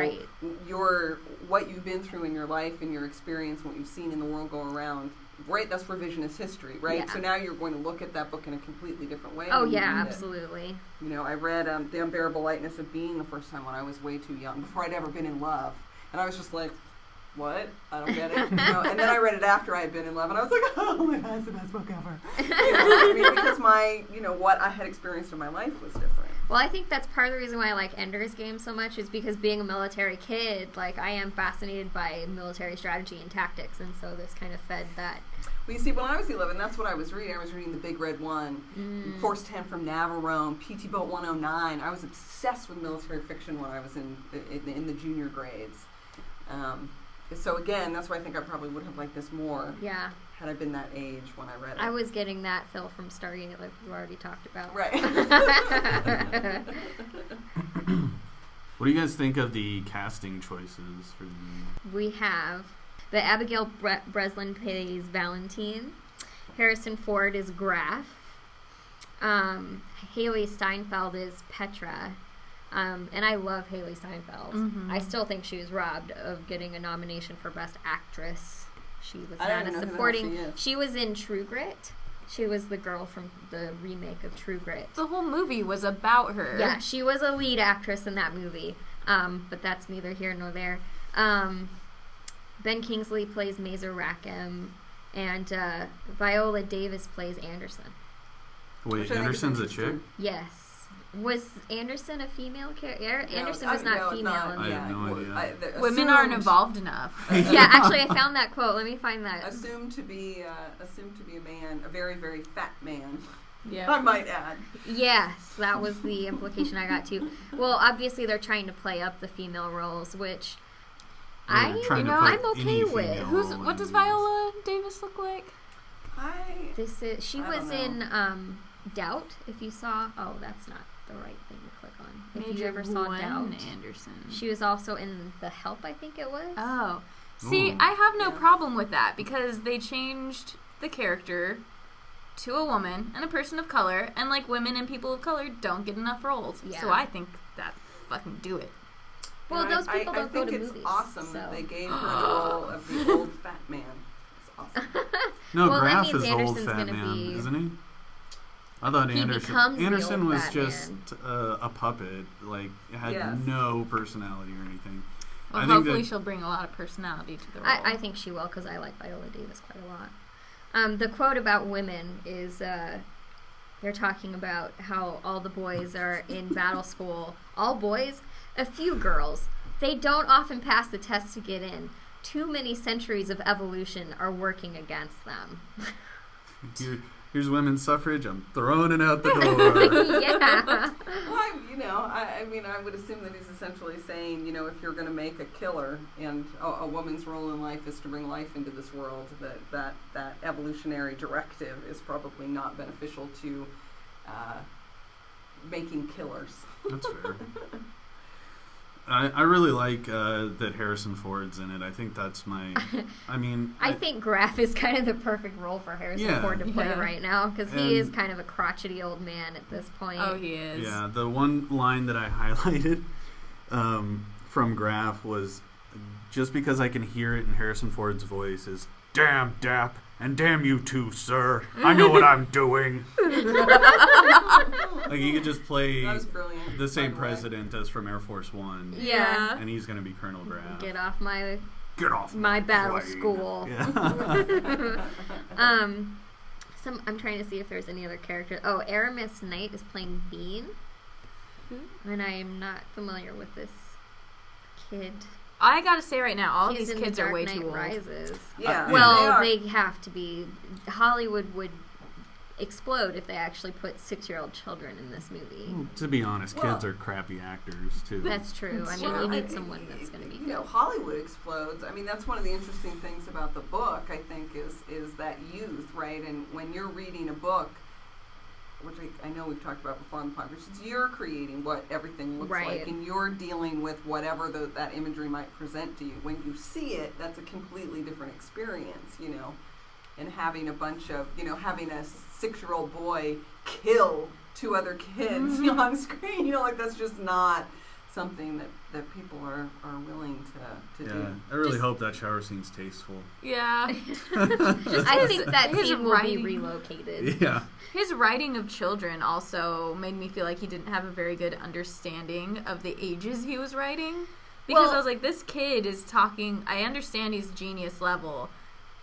what you've been through in your life and your experience, what you've seen in the world go around, right? That's revisionist history, right? Yeah. So now you're going to look at that book in a completely different way. Oh, yeah, absolutely. I read The Unbearable Lightness of Being the first time when I was way too young, before I'd ever been in love. And I was just like... What? I don't get it. And then I read it after I had been in love, and I was like, oh my God, it's the best book ever. Because what I had experienced in my life was different. Well, I think that's part of the reason why I like Ender's Game so much is because being a military kid, like, I am fascinated by military strategy and tactics, and so this kind of fed that. Well, you see, when I was 11, that's what I was reading. I was reading The Big Red One, Force 10 from Navarone, PT Boat 109. I was obsessed with military fiction when I was in the junior grades. So again, that's why I think I probably would have liked this more. Yeah. Had I been that age when I read it. I was getting that feel from Stargate, like we already talked about. Right. What do you guys think of the casting choices for the... We have the Abigail Breslin plays Valentine. Harrison Ford is Graf. Haley Steinfeld is Petra. And I love Haley Steinfeld. Mm-hmm. I still think she was robbed of getting a nomination for Best Actress. She was not a supporting. She was in True Grit. She was the girl from the remake of True Grit. The whole movie was about her. Yeah, she was a lead actress in that movie. But that's neither here nor there. Ben Kingsley plays Mazer Rackham, and Viola Davis plays Anderson. Wait, Anderson's a chick? Yes. Was Anderson a female character? Anderson was not female. I have no idea. Women aren't evolved enough. Yeah, actually, I found that quote. Let me find that. Assumed to be a man, a very, very fat man. Yeah, I might add. Yes, that was the implication I got too. Well, obviously they're trying to play up the female roles, which I'm okay with. What does Viola Davis look like? She was in Doubt. If you saw, that's not the right thing to click on. If you ever saw Doubt, Anderson. She was also in The Help, I think it was. Oh, see, I have no problem with that because they changed the character to a woman and a person of color, and like women and people of color don't get enough roles. Yeah. So I think that fucking do it. Well, those people don't go to movies. I think it's awesome that they gave her the role of the old fat man. It's awesome. No, Graff is old fat man, isn't he? I thought Anderson was just a puppet, like had no personality or anything. Well, hopefully she'll bring a lot of personality to the role. I think she will because I like Viola Davis quite a lot. The quote about women is they're talking about how all the boys are in battle school. All boys, a few girls. They don't often pass the test to get in. Too many centuries of evolution are working against them. Here's women's suffrage. I'm throwing it out the door. Yeah. Well, I would assume that he's essentially saying, if you're going to make a killer and a woman's role in life is to bring life into this world, that evolutionary directive is probably not beneficial to making killers. That's fair. I really like that Harrison Ford's in it. I think that's my... I think Graff is kind of the perfect role for Harrison Ford to play right now, because he is kind of a crotchety old man at this point. Oh, he is. Yeah, the one line that I highlighted from Graff was, just because I can hear it in Harrison Ford's voice, is, "Damn Dap, and damn you too, sir. I know what I'm doing." Like, he could just play the same president as from Air Force One. Yeah. And he's going to be Colonel Graff. Get off my battle plane. School. Yeah. I'm trying to see if there's any other characters. Oh, Aramis Knight is playing Bean. And I am not familiar with this kid. I gotta say right now, all of these kids are way too old. Rises. Yeah. Well, they have to be. Hollywood would explode if they actually put 6-year-old children in this movie. Well, to be honest, kids are crappy actors too. That's true. You need someone that's going to be good. Hollywood explodes. That's one of the interesting things about the book, I think, is that youth, right? And when you're reading a book, which I know we've talked about before on the podcast, you're creating what everything looks like, and you're dealing with whatever that imagery might present to you. When you see it, that's a completely different experience, and having a bunch of, having a 6-year-old boy kill 2 other kids on screen, that's just not something that people are willing to do. I really hope that shower scene's tasteful. Yeah. I think that scene will be relocated. Yeah. His writing of children also made me feel like he didn't have a very good understanding of the ages he was writing. Because I was like, this kid is talking, I understand he's genius level,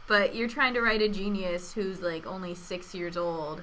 but you're trying to write a genius who's like only 6 years old.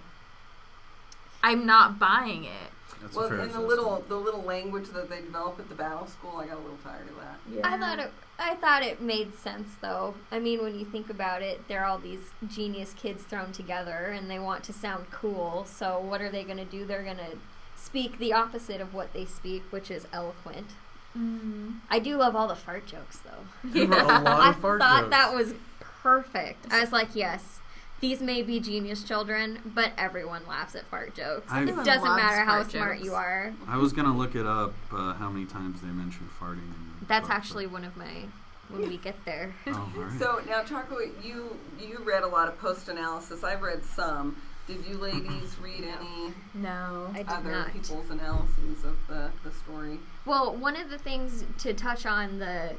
I'm not buying it. That's and the little language that they develop at the battle school, I got a little tired of that. Yeah. I thought it made sense though. When you think about it, they're all these genius kids thrown together, and they want to sound cool. So what are they going to do? They're going to speak the opposite of what they speak, which is eloquent. Mm-hmm. I do love all the fart jokes though. There were a lot of fart jokes. I thought that was perfect. I was like, yes. These may be genius children, but everyone laughs at fart jokes. It doesn't matter how smart you are. I was going to look it up, how many times they mentioned farting. That's actually one of my, when we get there. Oh, all right. So now, Chako, you read a lot of post-analysis. I've read some. Did you ladies read any other people's analyses of the story? Well, one of the things to touch on the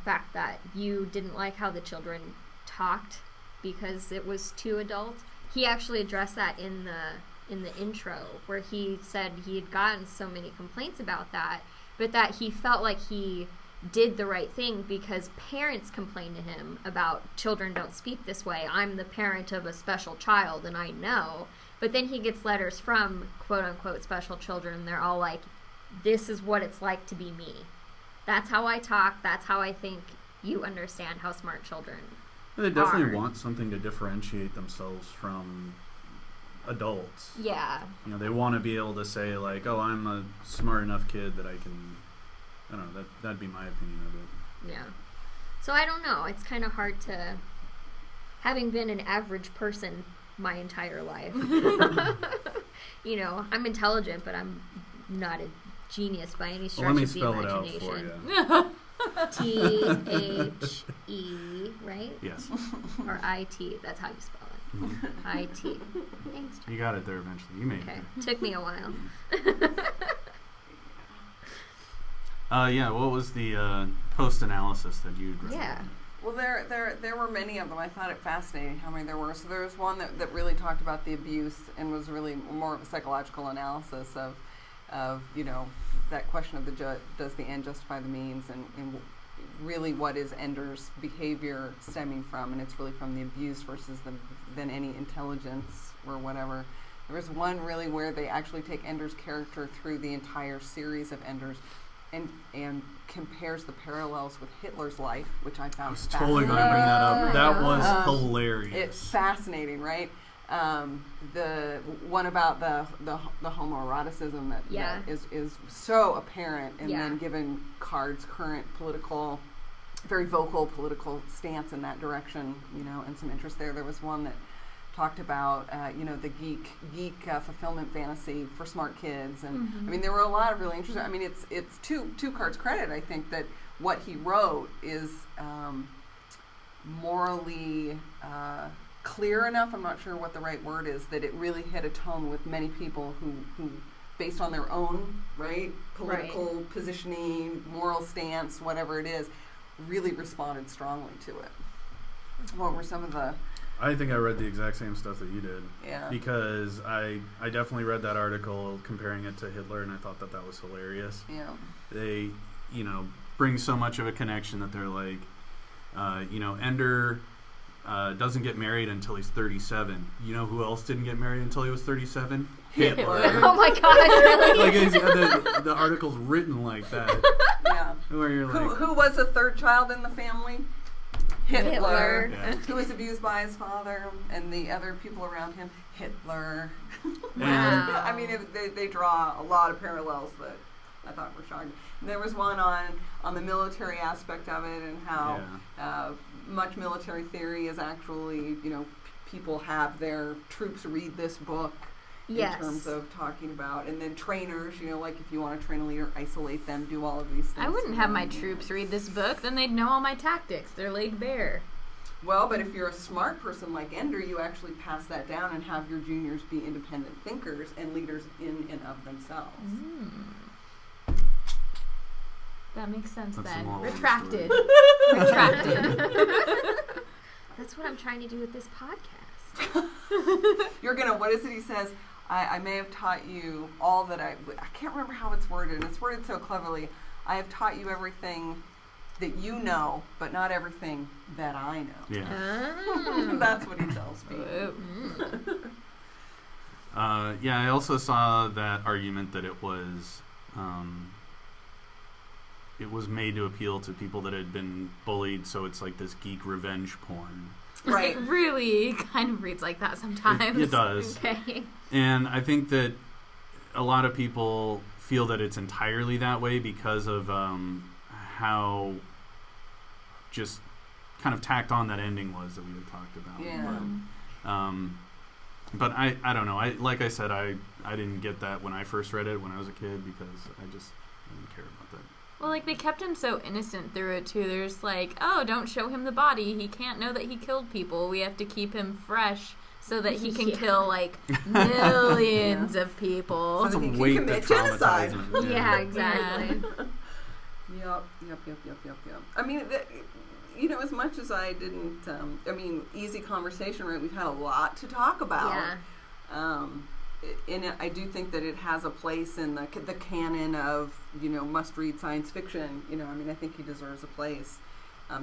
fact that you didn't like how the children talked, because it was too adult. He actually addressed that in the intro, where he said he had gotten so many complaints about that, but that he felt like he did the right thing because parents complained to him about children don't speak this way. I'm the parent of a special child, and I know. But then he gets letters from quote-unquote special children, and they're all like, this is what it's like to be me. That's how I talk. That's how I think you understand how smart children They definitely want something to differentiate themselves from adults. Yeah. You know, they want to be able to say, like, oh, I'm a smart enough kid that I can, I don't know, that'd be my opinion of it. Yeah. So I don't know. It's kind of hard to, having been an average person my entire life, you know, I'm intelligent, but I'm not a genius by any stretch of the imagination. Well, let me spell it out for you. T-H-E, right? Yes. Or I-T. That's how you spell it. Mm-hmm. I-T. Thanks, Chako. You got it there eventually. You made Okay. it. Took me a while. Yeah, what was the post-analysis that you'd read? Yeah. Well, there were many of them. I thought it fascinating how many there were. So there was one that really talked about the abuse and was really more of a psychological analysis of you know, that question of does the end justify the means, and really what is Ender's behavior stemming from, and it's really from the abuse versus than any intelligence or whatever. There was one really where they actually take Ender's character through the entire series of Ender's and compares the parallels with Hitler's life, which I found fascinating. Totally going to bring that up. That was hilarious. It's fascinating, right? The one about the homoeroticism that is so apparent, and then given Card's current very vocal political stance in that direction, you know, and some interest there. There was one that talked about, you know, the geek fulfillment fantasy for smart kids, and I mean, there were a lot of really interesting. I mean, it's to Card's credit, I think, that what he wrote is morally clear enough. I'm not sure what the right word is, that it really hit a tone with many people who based on their own political positioning, moral stance, whatever it is, really responded strongly to it. What were some of the? I think I read the exact same stuff that you did. Yeah. Because I definitely read that article comparing it to Hitler, and I thought that was hilarious. Yeah. They, you know, bring so much of a connection that they're like, you know, Ender doesn't get married until he's 37. You know who else didn't get married until he was 37? Hitler. Oh my gosh, really? Like the article's written like that. Yeah. Where you're like, who was the third child in the family? Hitler. Yeah. Who was abused by his father and the other people around him? Hitler. Wow. I mean, they draw a lot of parallels that I thought were shocking. And there was one on the military aspect of it, and how much military theory is actually, you know, people have their troops read this book. Yes. In terms of talking about, and then trainers, you know, like if you want to train a leader, isolate them, do all of these things. I wouldn't have my troops read this book, then they'd know all my tactics. They're laid bare. Well, but if you're a smart person like Ender, you actually pass that down and have your juniors be independent thinkers and leaders in and of themselves. That makes sense. That's then. the moral of the Retracted. Retracted. That's what I'm trying to do with this podcast. You're gonna, what is it he says? I may have taught you all that I can't remember how it's worded, and it's worded so cleverly. I have taught you everything that you know, but not everything that I know. yeah. That's what he tells me. Yeah, I also saw that argument that it was made to appeal to people that had been bullied, so it's like this geek revenge porn. Right. It really kind of reads like that sometimes. It does. Okay. And I think that a lot of people feel that it's entirely that way because of how just kind of tacked on that ending was that we had talked about. Yeah. But I don't know. Like I said, I didn't get that when I first read it when I was a kid because I didn't care about that. Well, like, they kept him so innocent through it, too. There's like, oh, don't show him the body. He can't know that he killed people. We have to keep him fresh so that he can kill, like, millions of people. That's So a that he can weight commit that genocide. traumatizes me. Yeah, exactly. Yep. I mean, you know, as much as I didn't, easy conversation, right? We've had a lot to talk about. Yeah. In it, I do think that it has a place in the canon of, you know, must-read science fiction. You know, I mean, I think he deserves a place.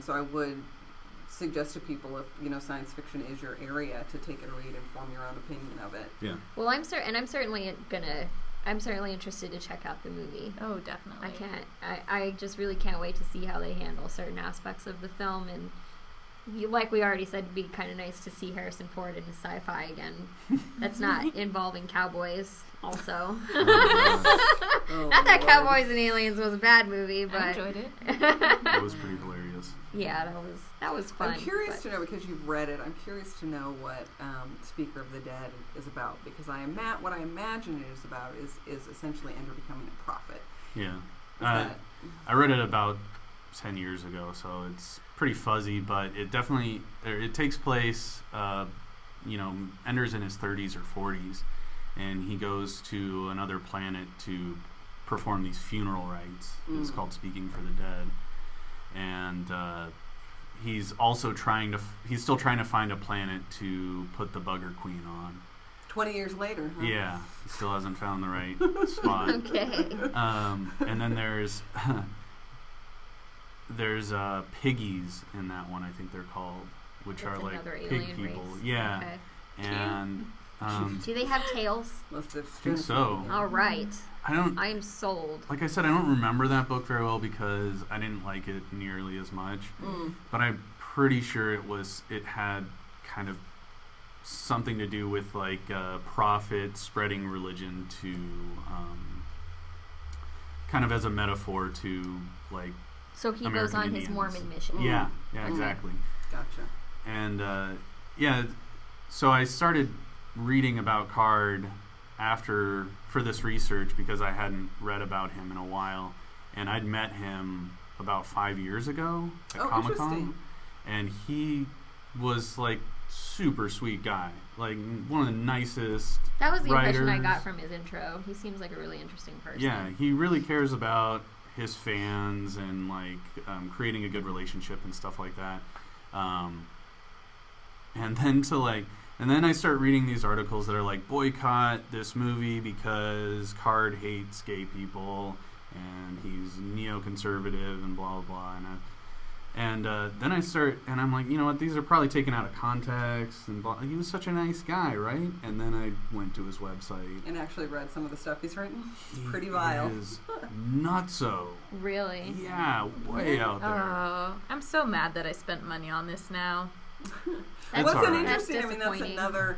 So I would suggest to people if science fiction is your area to take it a read and form your own opinion of it. Yeah. Well, I'm certainly interested to check out the movie. Oh, definitely. I just really can't wait to see how they handle certain aspects of the film, and like we already said, it'd be kind of nice to see Harrison Ford in his sci-fi again. That's not involving cowboys. Also, not that Cowboys and Aliens was a bad movie, but I enjoyed it. It was pretty hilarious. Yeah, that was fun. I'm curious to know, because you've read it, I'm curious to know what Speaker of the Dead is about, because what I imagine it is about is essentially Ender becoming a prophet. Yeah. I read it about 10 years ago, so it's pretty fuzzy, but it takes place, Ender's in his 30s or 40s, and he goes to another planet to perform these funeral rites. It's called Speaking for the Dead. And he's still trying to find a planet to put the Bugger Queen on. 20 years later, huh? Yeah, he still hasn't found the right spot. Okay. And then there's piggies in that one, I think they're called, which That's are like pig people. Race. Yeah. Okay. And do they have tails? I think so. All right. I am sold. Like I said, I don't remember that book very well because I didn't like it nearly as much. But I'm pretty sure it had kind of something to do with like prophet spreading religion to kind of as a metaphor to like. So he American goes on Indians. his Mormon mission. Yeah, exactly. Gotcha. And so I started reading about Card for this research because I hadn't read about him in a while, and I'd met him about 5 years ago at Comic-Con, and he was like super sweet guy, like one of the nicest That was the writers. impression I got from his intro. He seems like a really interesting person. Yeah, he really cares about his fans and like creating a good relationship and stuff like that. And then I start reading these articles that are like, boycott this movie because Card hates gay people and he's neoconservative and blah blah blah. And then I start, and I'm like, you know what? These are probably taken out of context. And blah. He was such a nice guy, right? And then I went to his website and actually read some of the stuff he's written. It's pretty vile. He is not so. Really? Yeah, way out there. Oh, I'm so mad that I spent money on this now. That's What's all an right. interesting? That's I mean, that's disappointing. another.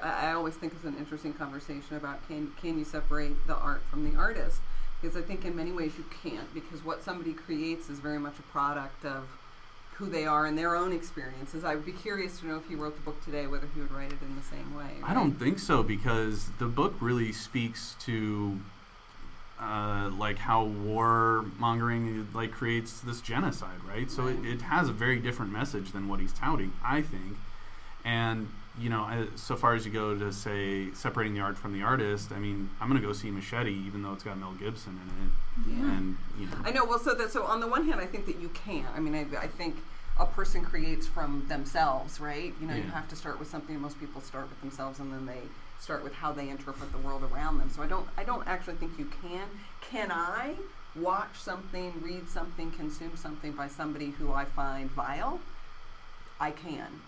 I always think it's an interesting conversation about can you separate the art from the artist? Because I think in many ways you can't, because what somebody creates is very much a product of who they are and their own experiences. I would be curious to know if he wrote the book today, whether he would write it in the same way. Right? I don't think so, because the book really speaks to like how warmongering like creates this genocide, right? So it has a very different message than what he's touting, I think. And so far as you go to say separating the art from the artist, I mean, I'm gonna go see Machete, even though it's got Mel Gibson in it. Yeah. And I know. Well, so on the one hand, I think that you can. I mean, I think a person creates from themselves, right? You have to start with something. Most people start with themselves, and then they start with how they interpret the world around them. So I don't actually think you can. Can I watch something, read something, consume something by somebody who I find vile? I can.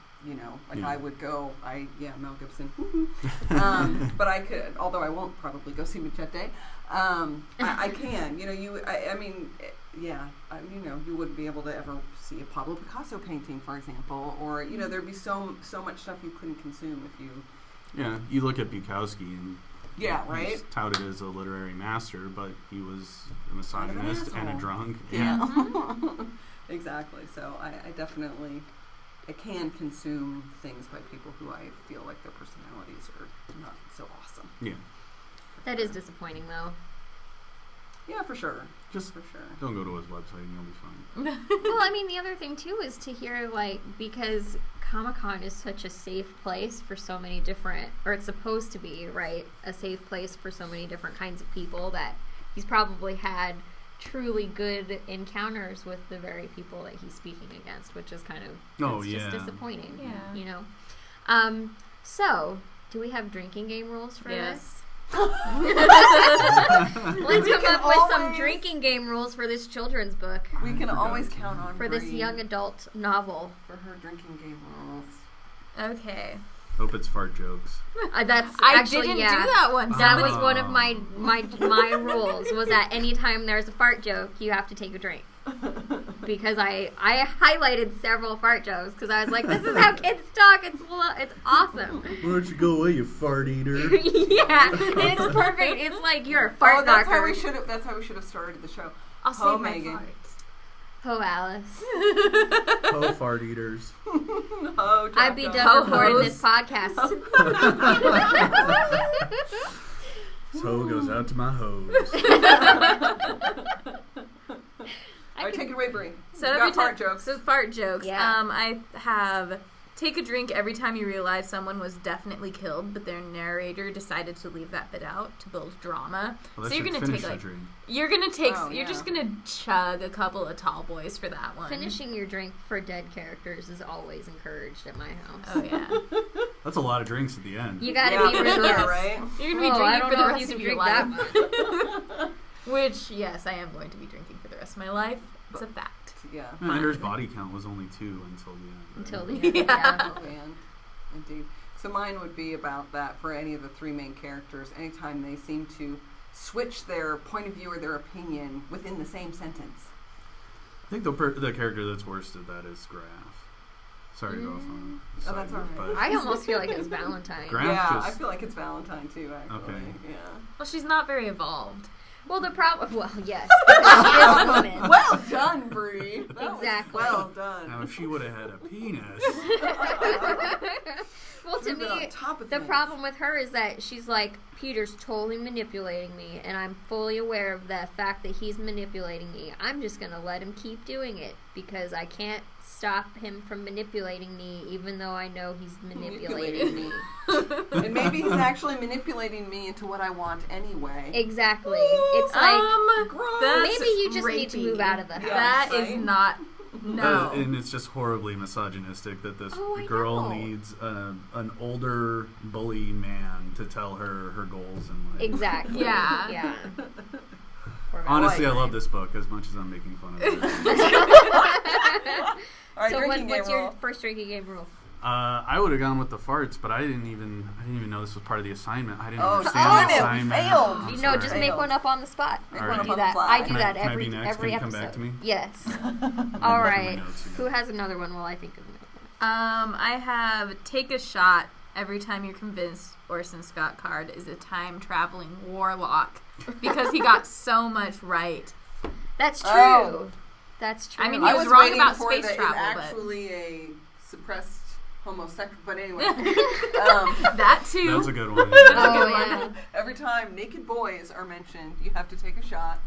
I would go, Mel Gibson. But I could, although I won't probably go see Machete. I can, you wouldn't be able to ever see a Pablo Picasso painting, for example, or, there'd be so much stuff you couldn't consume if you. Yeah, you look at Bukowski and right? He's touted as a literary master, but he was a misogynist and a drunk. Yeah. Exactly. So I definitely can consume things by people who I feel like their personalities are not so awesome. Yeah. That is disappointing, though. Yeah, for sure. Just for sure. Don't go to his website and you'll be fine. Well, I mean, the other thing, too, is to hear, like, because Comic-Con is such a safe place for so many different, or it's supposed to be, right, a safe place for so many different kinds of people, that he's probably had truly good encounters with the very people that he's speaking against, which is kind of just disappointing. Yeah. So, do we have drinking game rules for this? Let's come up with some drinking game rules for this children's book. We can always count on for this young adult novel. For her drinking game rules. Okay. Hope it's fart jokes. That's I actually, didn't yeah. do that one. That was one of my rules, was that anytime there's a fart joke, you have to take a drink. Because I highlighted several fart jokes because I was like, this is how kids talk. It's awesome. Why don't you go away, you fart eater? Yeah, it's perfect. It's like you're a fart that's knocker. That's how we should have started the show. I'll save my Megan. farts. Ho, Alice. Ho, fart eaters. Ho, Chako. I'd be done recording this podcast. This hoe goes out to my hoes. All right, take it away, Bree. So You every got fart time, jokes. So fart jokes. Yeah. I have take a drink every time you realize someone was definitely killed, but their narrator decided to leave that bit out to build drama. Well, so you're gonna take a drink. you're gonna take Oh, you're yeah. just gonna chug a couple of tall boys for that one. Finishing your drink for dead characters is always encouraged at my house. Oh yeah. That's a lot of drinks at the end. You gotta Yeah, be ruthless. right? You're gonna be I drinking don't for the know if rest you of can your drink that life. much. Which, yes, I am going to be drinking for the rest of my life. It's a fact. Yeah. Ender's body count was only 2 until the end. Until the right? end. Yeah. Oh, man. Indeed. So mine would be about that for any of the three main characters. Anytime they seem to switch their point of view or their opinion within the same sentence. I think the character that's worst at that is Graf. Sorry to go off on a side that's note, all right. but I almost feel like it was Valentine. Graf Yeah, just- I feel like it's Valentine too, actually. Okay. Yeah. Well, she's not very evolved. Well, the problem... Well, yes. Because she is a woman. Well done, Bree. That was Exactly. well done. now if she would have had a penis, Well, to We've been on me, top of the things. problem with her is that she's like, Peter's totally manipulating me, and I'm fully aware of the fact that he's manipulating me. I'm just going to let him keep doing it because I can't stop him from manipulating me, even though I know he's manipulating me. And maybe he's actually manipulating me into what I want anyway. Exactly. It's like, Gross. that's maybe you just need to rapey. move out of the house. That right? is not. No. and it's just horribly misogynistic that this Oh, I girl know. needs an older bully man to tell her goals in life. Exactly. Yeah. Yeah. Honestly, I Right. love this book as much as I'm making fun of it. All right, So drinking what's game your rule. first drinking game rule? I would have gone with the farts, but I didn't even know this was part of the assignment. I didn't Oh, understand darn the it, we assignment. failed. I'm You know, sorry. just make one up on the spot. Make All one right. up Do on the that. fly. I do Can I- that can I every be next? every Can you come episode. back to me? Yes. I'm All looking at my right. notes here. Who has another one while I think of another one? I have take a shot every time you're convinced Orson Scott Card is a time traveling warlock because he got so much right. That's true. Oh. That's true. I mean, I he was was wrong waiting about for space that travel, is but- actually a suppressed homosexual. But anyway, That too. That's a good one. Oh, yeah. every time naked boys are mentioned, you have to take a shot.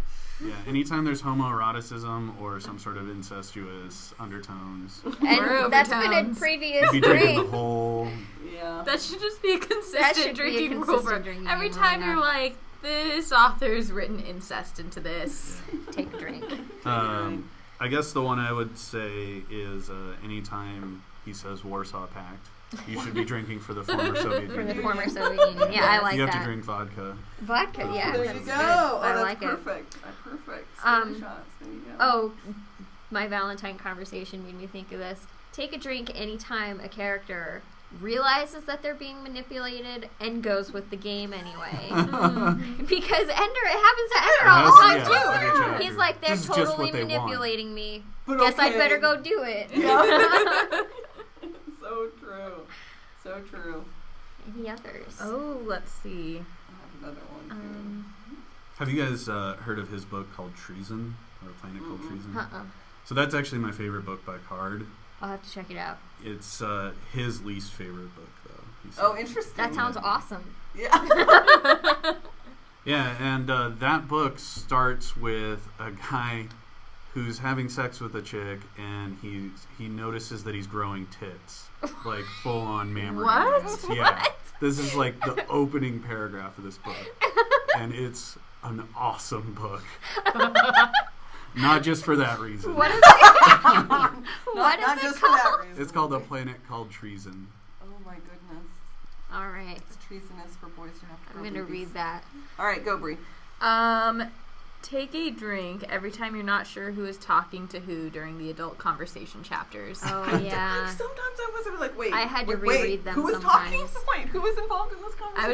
Yeah, anytime there's homoeroticism or some sort of incestuous undertones, And that's been a overtones. previous you'd be drinking the drink. whole. Yeah. That should just be a That consistent should be a drinking rule. consistent for drinking every game, time why you're not? like, this author's written incest into this. Take a drink. I guess the one I would say is anytime he says Warsaw Pact, you should be drinking for the former Soviet For the Union. former Soviet Union. Yeah, I like You have that. to drink vodka. Vodka, yeah. There that's you good. go. Oh, I that's like perfect. Perfect. So Um, many shots. There you go. Oh, my Valentine conversation made me think of this. Take a drink anytime a character realizes that they're being manipulated and goes with the game anyway. Because Ender, it happens to Ender all the time every too. chapter. He's like, they're This is just totally what they want. manipulating me. But Guess I'd okay. better go do it. Yeah. So true. So true. Any others? Oh, let's see. I have another one too. Have you guys heard of his book called Treason? Or A Planet Called Treason? Uh-uh. So that's actually my favorite book by Card. I'll have to check it out. It's his least favorite book, though. he Oh, said. interesting. That sounds awesome. Yeah. Yeah, and that book starts with a guy who's having sex with a chick, and he notices that he's growing tits, like full on mammary What? glands. Yeah, this is like the opening paragraph of this book, and it's an awesome book. Not just for that reason. What is it? Not What is just it for that called? reason. It's called A Planet Called Treason. Oh my goodness. All right. It's treasonous for boys to have to I'm going to read that. All right, go, Bree. Take a drink every time you're not sure who is talking to who during the adult conversation chapters. Oh, yeah. Sometimes I was like, wait. I had to reread them who was sometimes. talking? Wait, who was involved in this conversation?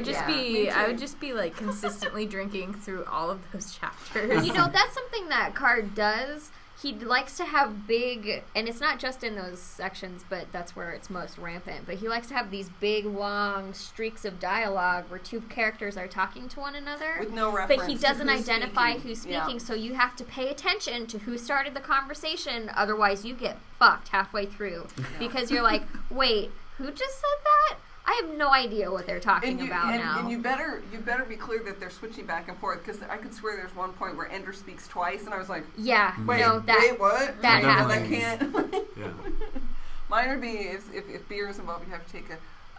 I would just be like consistently drinking through all of those chapters. You know, that's something that Card does. He likes to have big, and it's not just in those sections, but that's where it's most rampant, but he likes to have these big, long streaks of dialogue where two characters are talking to one another. With no reference. But he doesn't identify who's speaking, so you have to pay attention to who started the conversation, otherwise you get fucked halfway through. Because you're like, wait, who just said that? I have no idea what they're talking about now. And you better be clear that they're switching back and forth, because I could swear there's one point where Ender speaks twice, and I was like, yeah, wait, no, wait, what? That happens. I can't. Yeah. Mine would be if beer is involved, you have to take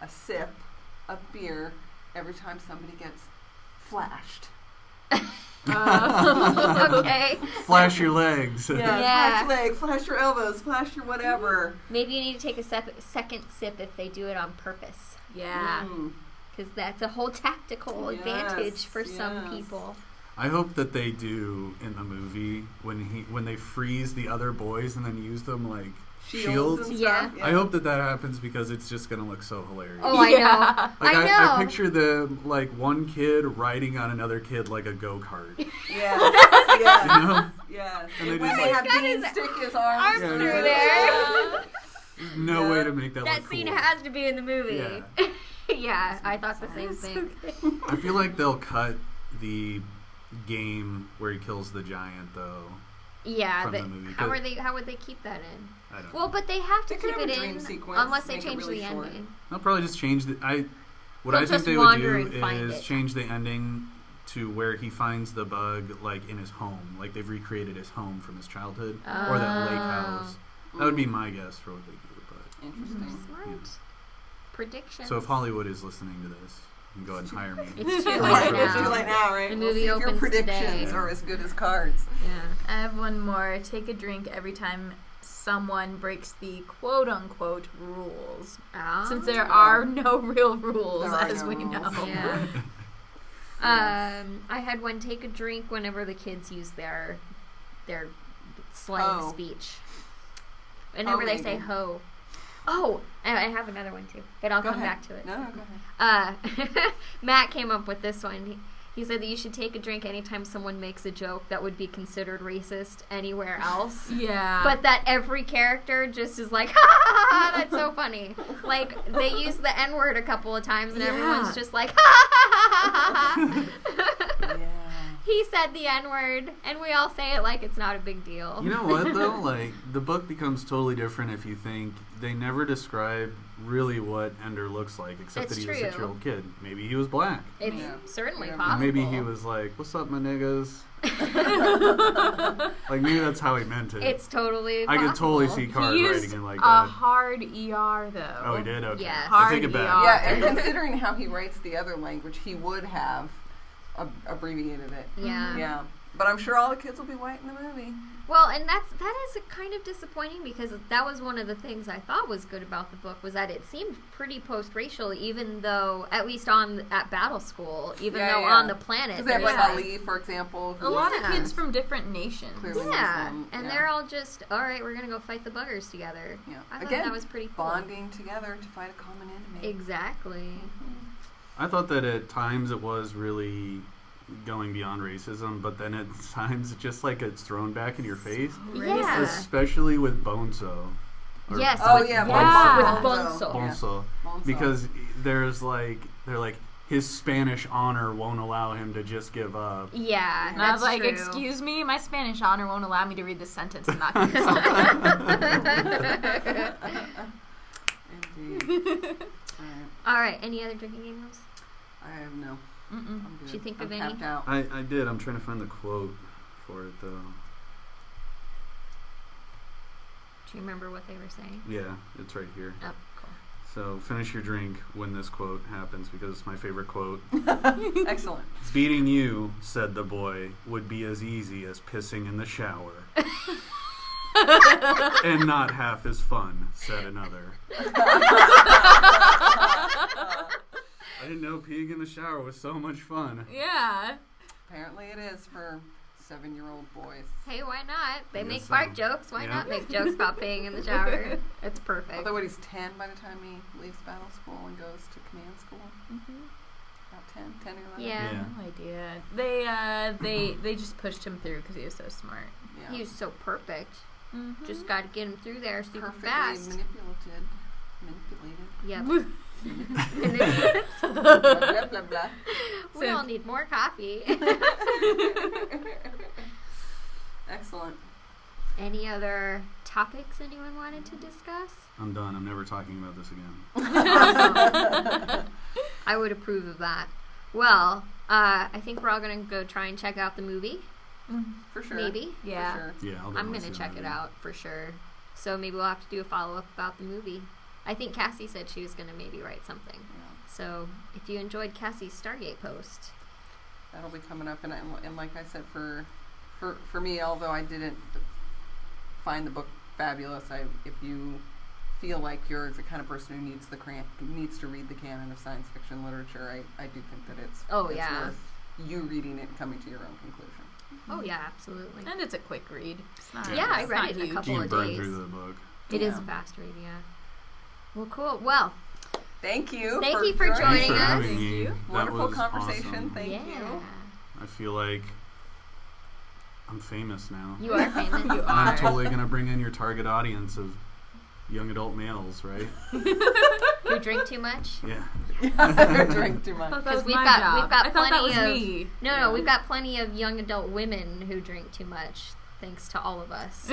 a sip of beer every time somebody gets flashed. Okay. Flash your legs. Yeah. Flash your legs, flash your elbows, flash your whatever. Maybe you need to take a second sip if they do it on purpose. Yeah. Because that's a whole tactical advantage for some people. I hope that they do in the movie when they freeze the other boys and then use them like shields. Yeah. I hope that happens, because it's just gonna look so hilarious. Oh, I know. Like, I know. I picture them like one kid riding on another kid like a go-kart. Yeah. You know? Yeah. And they when just they like have Dean stick his arms through there. there. No way to make that That look scene cool. has to be in the movie. Yeah. Yeah, I thought the same thing. I feel like they'll cut the game where he kills the giant, though. Yeah, from the movie. how would they keep that in? I don't Well, know. but they have to They could keep have it a dream in sequence, unless they make it change really the short. ending. They'll probably just change the. What They'll I think just they would wander do and find is it. change the ending to where he finds the bug like in his home, like they've recreated his home from his childhood, or that lake house. That would be my guess for what they do. But Interesting. Smart. Yeah. Predictions. So if Hollywood is listening to this, you can go ahead and hire me. It's too late It's now. too late now, right? The We'll movie see if your opens predictions today. are as good as Cards. Yeah. I have one more. Take a drink every time someone breaks the quote-unquote rules. Oh. Since there are no real rules, There are as no we rules. know. Yeah. I had one take a drink whenever the kids use their slang speech. Whenever they say Megan. ho. Oh, and I have another one too, but I'll Go come ahead. back to it. No, go ahead. Matt came up with this one. He said that you should take a drink anytime someone makes a joke that would be considered racist anywhere else. Yeah. But that every character just is like, ha ha ha, that's so funny. Like, they use the N-word a couple of times and everyone's just like, ha ha ha ha. Yeah. He said the N-word, and we all say it like it's not a big deal. You know what, though? Like, the book becomes totally different if you think they never describe really what Ender looks like, except It's that he's a true. 6-year-old kid. Maybe he was black. It's Yeah. certainly Yeah. possible. And maybe he was like, what's up, my niggas? Like, maybe that's how he meant it. It's totally I possible. could totally see Card he writing used it like a that. hard ER, though. Oh, he did? Okay. Yes. I take Hard it back. ER. Yeah, and considering how he writes the other language, he would have abbreviated it. Yeah. Yeah. But I'm sure all the kids will be white in the movie. Well, and that is a kind of disappointing because that was one of the things I thought was good about the book was that it seemed pretty post-racial, even though at least at Battle School, even though on the planet Because they have like there's Ali, for example. A lot of Yeah. kids from different nations. Clearly. and Yeah. they're all just all right. We're gonna go fight the buggers together. Yeah. I thought Again, that was pretty cool. bonding together to fight a common enemy. Exactly. I thought that at times it was really going beyond racism, but then at times it's just like it's thrown back in your face, Yeah. especially with Bonzo. Or Yes. Oh, with, yeah, with Bonzo. Bonzo. Bonzo. Bonzo. Because they're like his Spanish honor won't allow him to just give up. Yeah, And I was that's like, true. excuse me, my Spanish honor won't allow me to read this sentence and not get insulted. Indeed. All right. Any other drinking game rules? I have no. Mm-mm. I'm good. Did you think I'm of any? tapped out. I did. I'm trying to find the quote for it, though. Do you remember what they were saying? Yeah, it's right here. Oh, cool. So finish your drink when this quote happens, because it's my favorite quote. Excellent. Beating you, said the boy, would be as easy as pissing in the shower. And not half as fun, said another. I didn't know peeing in the shower was so much fun. Yeah. Apparently it is for 7-year-old boys. Hey, why not? They make so. fart jokes. Why not make jokes about peeing in the shower? It's perfect. Although when he's 10 by the time he leaves battle school and goes to command school. Mm-hmm. About 10 or 11. Yeah. No idea. They just pushed him through because he was so smart. Yeah. He was so perfect. Mm-hmm. Just got to get him through there super Perfectly fast. manipulated. Yep. blah, blah, blah, blah. We all need more coffee. Excellent. Any other topics anyone wanted to discuss? I'm done. I'm never talking about this again. I would approve of that. Well, I think we're all going to go try and check out the movie. For sure. Maybe. Yeah. For sure. Yeah, I'm going to check it out for sure. So maybe we'll have to do a follow-up about the movie. I think Cassie said she was going to maybe write something. Yeah. So if you enjoyed Cassie's Stargate post, That'll be coming up. And like I said, for me, although I didn't find the book fabulous, if you feel like you're the kind of person who needs to read the canon of science fiction literature, I do think that it's worth you reading it and coming to your own conclusion. oh yeah, absolutely. And it's a quick read. It's not, Yeah, I it's read not it in a huge. couple You of can burn days. through the book. It is Yeah. a fast read, yeah. Well, cool. Well, Thank you. Thank you for joining Thanks for us. having Thank me. you. That Wonderful was conversation. awesome. Thank yeah. you. I feel like I'm famous now. You are famous. You And I'm are. totally going to bring in your target audience of young adult males, right? Who drink too much? Yeah. Drink too much. Because we've my got job. we've got I thought that plenty was of me. no, we've got plenty of young adult women who drink too much, thanks to all of us.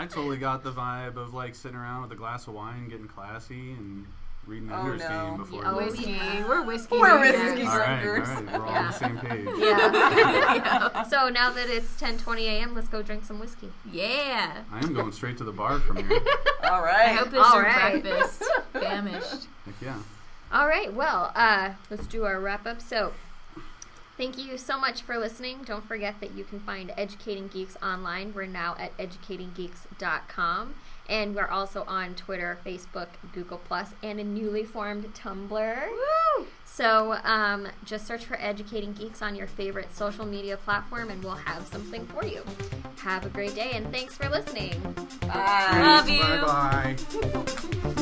I totally got the vibe of like sitting around with a glass of wine, getting classy, and reading Oh, Ender's no. Game before Oh, bed. Whiskey. yeah. We're whiskey. We're drinkers. whiskey All right, drinkers. we're all Yeah. on the same page. Yeah. So now that it's 10:20 a.m., let's go drink some whiskey. Yeah. I am going straight to the bar from here. All I right. hope this is All your right. breakfast. Famished. Heck yeah. All right. Well, let's do our wrap up. So, thank you so much for listening. Don't forget that you can find Educating Geeks online. We're now at educatinggeeks.com. And we're also on Twitter, Facebook, Google+, and a newly formed Tumblr. Woo! So just search for Educating Geeks on your favorite social media platform, and we'll have something for you. Have a great day, and thanks for listening. Bye. Love you. Bye-bye.